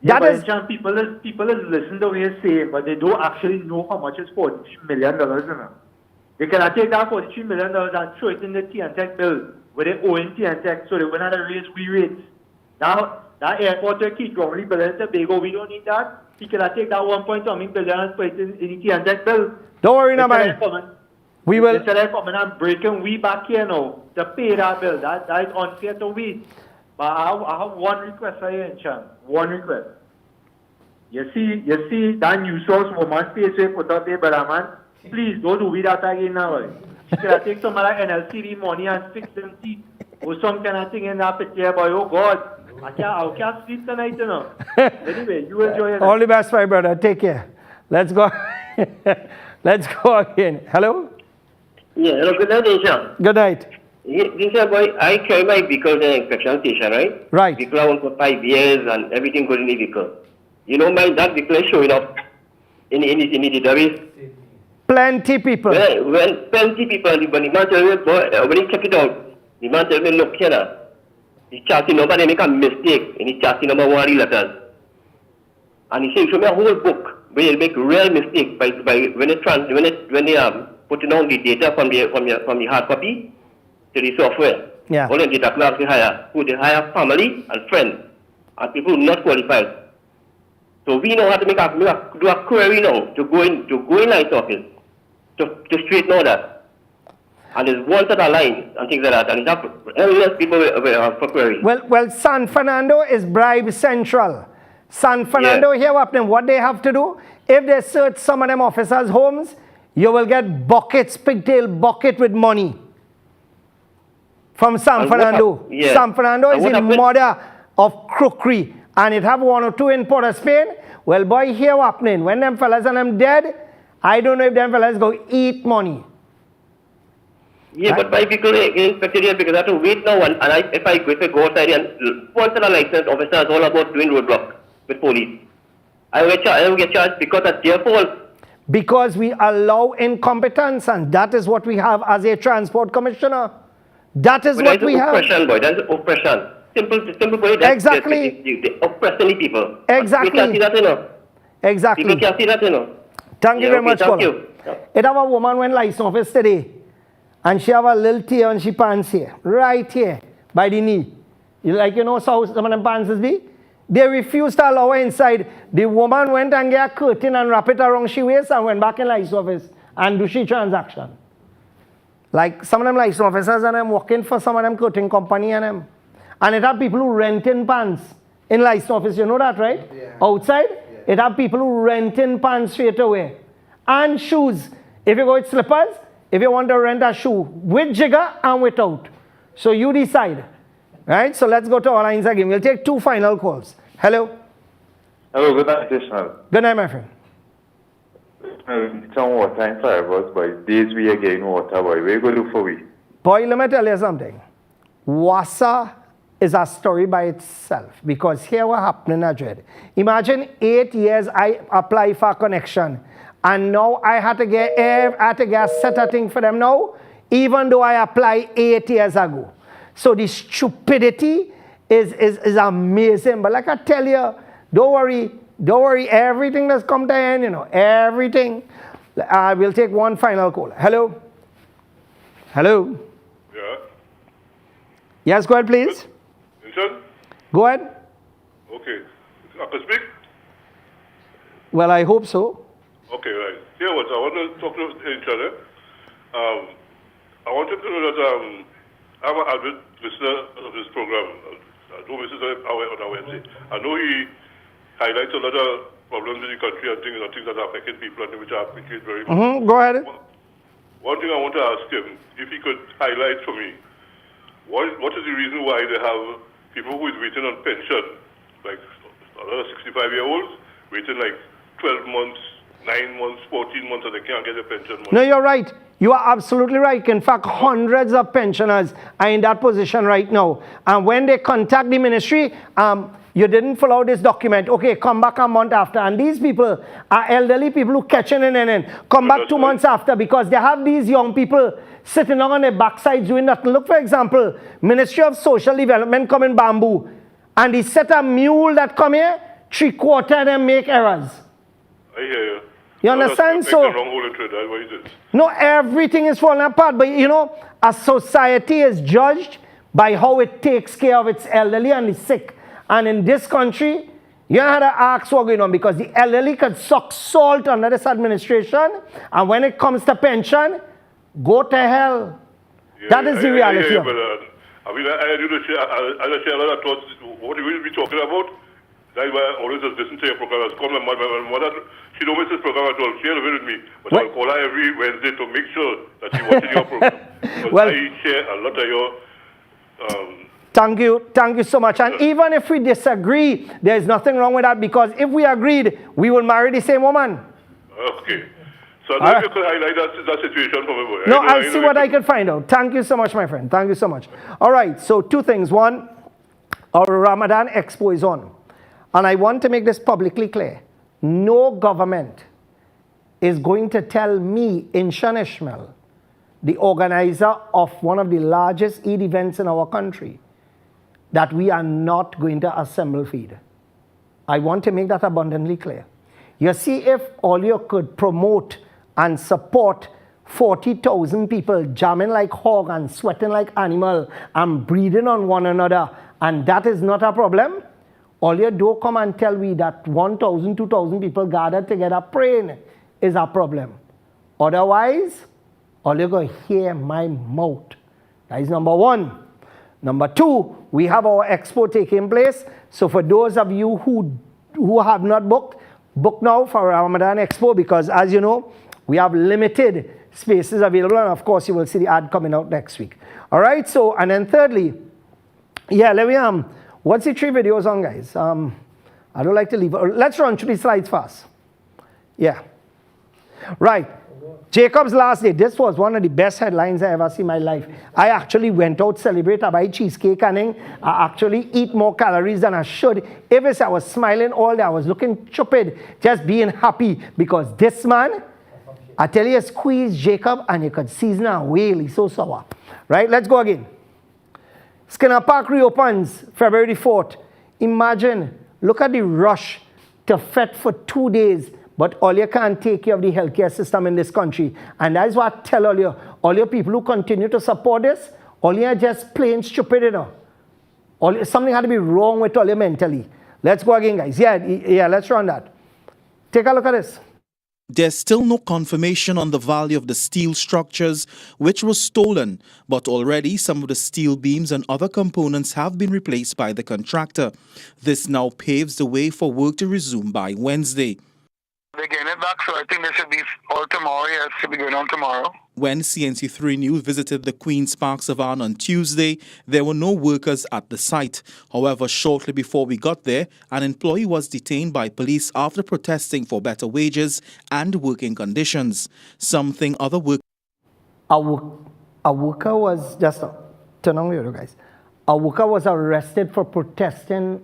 Yeah, that is... People is listening to what you're saying, but they don't actually know how much is $43 million, you know. They cannot take that $43 million and throw it in the T&Tech bill where they own T&Tech so they will not raise rates. Now, that airport to keep going, but in Tobago, we don't need that. He cannot take that $1.something billion and put it in the T&Tech bill. Don't worry, no, man. We will. Instead of coming and breaking we back here now to pay that bill. That is unfair to we. But I have one request for you, Chan. One request. You see that news source woman face we put up there, brother man. Please don't do that again now. You can take some of that NLCD money and fix them teeth or some kind of thing in that picture, boy. Oh God, I can't sleep tonight, you know. Anyway, you enjoy it. All the best, my brother. Take care. Let's go. Let's go again. Hello? Yeah, hello, good night, Nisha. Good night. Nisha, boy, I carry my vehicle in the inspection station, right? Right. Vehicle I own for 5 years and everything good in the vehicle. You know, that vehicle is showing up in the database. Plenty people. When plenty people, but the man tell me, boy, when he check it out, the man tell me, look here, the chassis number, they make a mistake in the chassis number 1 letters. And he said, show me a whole book where they make real mistake by when they putting down the data from the hard copy to the software. Yeah. All the data class they hire family and friends and people not qualified. So we know how to do a query now to go in light office to straighten all that. And there's one set of lines and things like that, and it's endless people for query. Well, San Fernando is bribe central. San Fernando, here what they have to do, if they search some of them officers' homes, you will get buckets, pigtail bucket with money from San Fernando. San Fernando is the mother of crookery, and it have 1 or 2 in Port of Spain. Well, boy, here happening. When them fellas and them dead, I don't know if them fellas go eat money. Yeah, right? But my vehicle is inspected here because I have to wait now, and if I go outside and once a licensed officer is all about doing roadblock with police, I will get charged because that's their fault. Because we allow incompetence, and that is what we have as a transport commissioner. That is what we have. Oppression, boy. That's oppression. Simple boy. That's exactly. The oppressing the people. Exactly. People can't see that, you know. Exactly. People can't see that, you know. Thank you very much, thank Paul. you. It have a woman went license office today, and she have a little tear on she pants here, right here, by the knee. You know how some of them pants be? They refused to allow her inside. The woman went and get a curtain and wrap it around she waist and went back in license office and do she transaction. Like some of them license officers and them working for some of them curtain company and them. And it have people who renting pants in license office. You know that, right? Yeah. Outside, it have people who renting pants straight away. And shoes. If you go with slippers, if you want to rent a shoe with jigger and without. So you decide. Right, so let's go to our lines again. We'll take 2 final calls. Hello. Hello, good night, Ishmael. Good night, my friend. Some water in Fireballs, boy. Days we again water, boy. Where you go look for we? Boy, let me tell you something. Wassa is a story by itself because here what happened in Madrid. Imagine 8 years I apply for a connection and now I had to get a set of thing for them now, even though I applied 8 years ago. So the stupidity is amazing. But like I tell you, don't worry, everything that's come to end, you know, everything. We'll take 1 final call. Hello? Hello? Yeah. Yes, go ahead, please. Vincent? Go ahead. Okay. I can speak? Well, I hope so. Okay, right. Here what I want to talk to each other. I wanted to know that I'm an avid listener of this program. I know this is on our Wednesday. I know he highlights a lot of problems in the country and things that are affecting people, and which I appreciate very much. Go ahead. One thing I want to ask him, if he could highlight for me, what is the reason why they have people who is waiting on pension, like another 65-year-olds, waiting like 12 months, 9 months, 14 months, and they can't get a pension money? No, you're right. You are absolutely right. In fact, hundreds of pensioners are in that position right now. And when they contact the ministry, you didn't fill out this document. Okay, come back a month after. And these people are elderly people who catching in and in. Come back 2 months after because they have these young people sitting on their backsides doing nothing. Look, for example, Ministry of Social Development come in Bamboo. And they set a mule that come here, 3/4 of them make errors. I hear you. You understand? So, no, everything is falling apart. But you know, a society is judged by how it takes care of its elderly and the sick. And in this country, you have to ask what's going on because the elderly can suck salt under this administration. And when it comes to pension, go to hell. Yeah, that is the reality. But, I mean, I share a lot of thoughts. What you will be talking about? That's why I always just listen to your program. I call my mother. She don't miss this program at all. She has with me. But I'll call her every Wednesday to make sure that she watches your program. Because I share a lot of your... Thank you so much. And even if we disagree, there's nothing wrong with that because if we agreed, we will marry the same woman. Okay. So I know if you could highlight that situation for me. No, I'll see what I can find out. Thank you so much, my friend. Thank you so much. All right, so 2 things. One, our Ramadan Expo is on. And I want to make this publicly clear. No government is going to tell me, Inshan Ishmael, the organizer of one of the largest Eid events in our country, that we are not going to assemble feed. I want to make that abundantly clear. You see, if all you could promote and support 40,000 people jamming like hog and sweating like animal and breathing on one another, and that is not a problem, all you do come and tell me that 1,000, 2,000 people gathered together praying is a problem. Otherwise, all you're going to hear my mouth. That is number 1. Number 2, we have our expo taking place. So for those of you who have not booked, book now for Ramadan Expo because as you know, we have limited spaces available. And of course, you will see the ad coming out next week. All right. So, and then thirdly, yeah, let me, what's the 3 videos on, guys? I don't like to leave. Let's run through the slides fast. Yeah. Right. Jacob's last day. This was one of the best headlines I ever seen in my life. I actually went out, celebrate, I buy cheesecake and I actually eat more calories than I should. If I was smiling all day, I was looking stupid, just being happy because this man, I tell you, squeeze Jacob and you could season a whale. He's so sour. Right? Let's go again. Skinner Park reopens February 4th. Imagine, look at the rush to fed for 2 days. But all you can't take care of the healthcare system in this country. And that's what I tell all your people who continue to support this, all you are just plain stupid, you know. Something had to be wrong with all you mentally. Let's go again, guys. Yeah, let's run that. Take a look at this. There's still no confirmation on the value of the steel structures which were stolen, but already some of the steel beams and other components have been replaced by the contractor. This now paves the way for work to resume by Wednesday. They're getting it back, so I think they should be all tomorrow. Yeah, it should be going on tomorrow. When CNC3 News visited the Queen's Park Savannah on Tuesday, there were no workers at the site. However, shortly before we got there, an employee was detained by police after protesting for better wages and working conditions. Something other workers... A worker was, just turn on your guys. A worker was arrested for protesting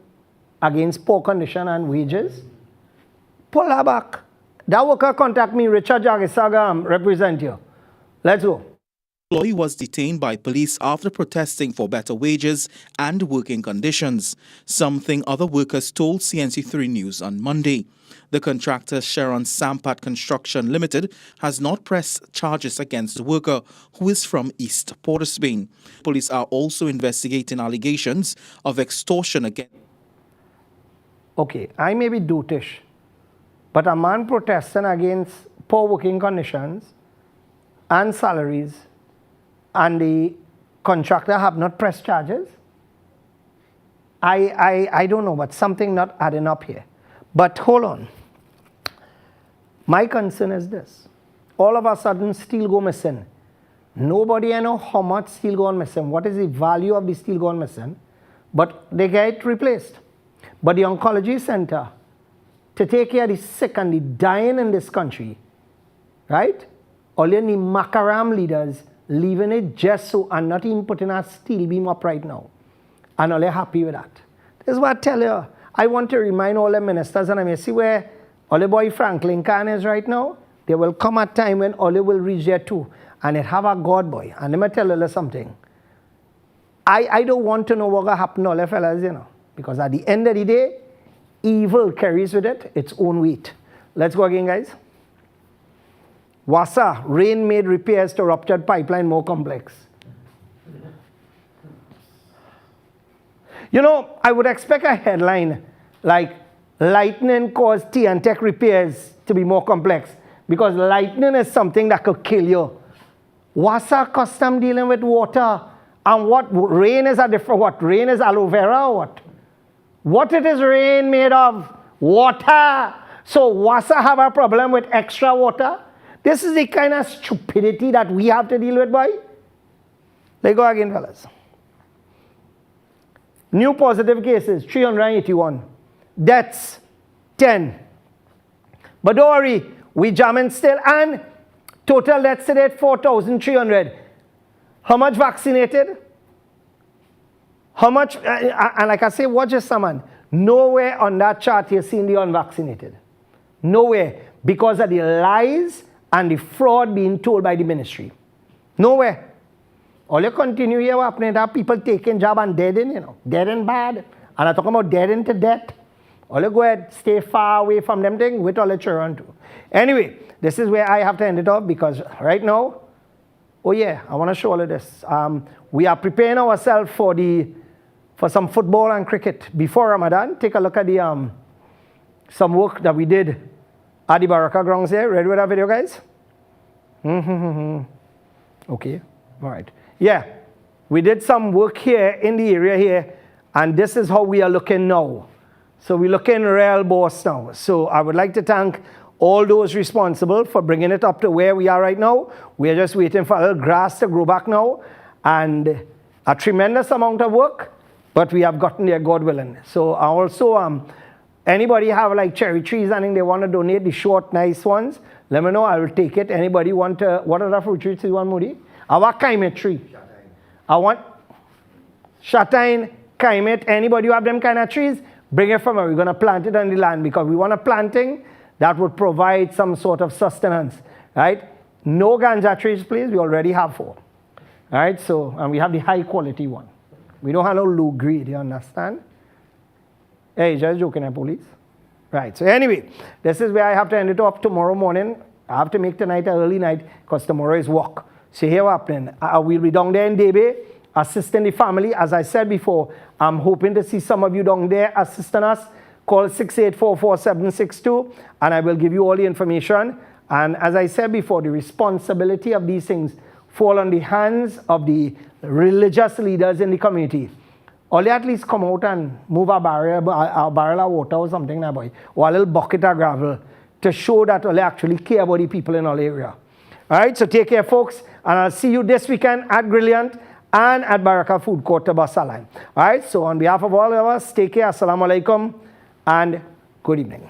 against poor condition and wages. Pull her back. That worker contact me, Richard Jagisaga, represent you. Let's go. Employee was detained by police after protesting for better wages and working conditions, something other workers told CNC3 News on Monday. The contractor Sharon Sampat Construction Limited has not pressed charges against the worker, who is from East Port of Spain. Police are also investigating allegations of extortion against. Okay, I may be dutish, but a man protesting against poor working conditions and salaries, and the contractor have not pressed charges? I don't know, but something not adding up here. But hold on. My concern is this. All of a sudden, steel go missing. Nobody know how much steel gone missing. What is the value of the steel gone missing? But they get it replaced. But the oncology center, to take care of the sick and the dying in this country, right? All the Makaram leaders leaving it just so and not even putting a steel beam up right now. And all they're happy with that. This is what I tell you. I want to remind all the ministers, and I may see where all the boy Franklin Khan is right now. There will come a time when all they will reach there too. And it have a God boy. And let me tell you something. I don't want to know what will happen to all the fellas, you know. Because at the end of the day, evil carries with it its own weight. Let's go again, guys. Wassa, rain made repairs to ruptured pipeline more complex. You know, I would expect a headline like lightning caused TNTech repairs to be more complex, because lightning is something that could kill you. Wassa custom dealing with water, and what rain is a different what? Rain is aloe vera or what? What it is rain made of? Water. So Wassa have a problem with extra water? This is the kind of stupidity that we have to deal with, boy. Let's go again, fellas. New positive cases, 381. Deaths, 10. But don't worry, we jamming still. And total deaths today, 4,300. How much vaccinated? How much, and like I say, watch this, someone. Nowhere on that chart you're seeing the unvaccinated. Nowhere. Because of the lies and the fraud being told by the ministry. Nowhere. All you continue here happening that people taking job and dead in, you know, dead and bad. And I'm talking about dead into death. All you go ahead, stay far away from them things with all the children too. Anyway, this is where I have to end it off, because right now, oh yeah, I want to show all of this. We are preparing ourselves for some football and cricket before Ramadan. Take a look at the some work that we did at the Baraka grounds here. Ready with that video, guys? Okay, all right. Yeah, we did some work here in the area here, and this is how we are looking now. So we're looking real boss now. So I would like to thank all those responsible for bringing it up to where we are right now. We are just waiting for a little grass to grow back now, and a tremendous amount of work, but we have gotten there, God willing. So I also, anybody have like cherry trees and they want to donate the short, nice ones, let me know, I will take it. Anybody want to, what other fruit trees you want, Moody? Our kaimit tree. I want Shatine, kaimit, anybody who have them kind of trees, bring it from here. We're going to plant it on the land because we want a planting that would provide some sort of sustenance, right? No ganja trees, please. We already have 4. All right, so, and we have the high quality one. We don't have no low grade, you understand? Hey, just joking at police. Right, so anyway, this is where I have to end it off tomorrow morning. I have to make tonight an early night because tomorrow is work. So here what's happening. We'll be down there in Debe, assisting the family. As I said before, I'm hoping to see some of you down there assisting us. Call 6844-762, and I will give you all the information. And as I said before, the responsibility of these things fall on the hands of the religious leaders in the community. Or they at least come out and move a barrel of water or something, now boy, or a little bucket of gravel to show that they actually care about the people in our area. All right, so take care, folks, and I'll see you this weekend at Brilliant and at Baraka Food Court to Basalan. All right, so on behalf of all of us, take care, assalamu alaikum, and good evening.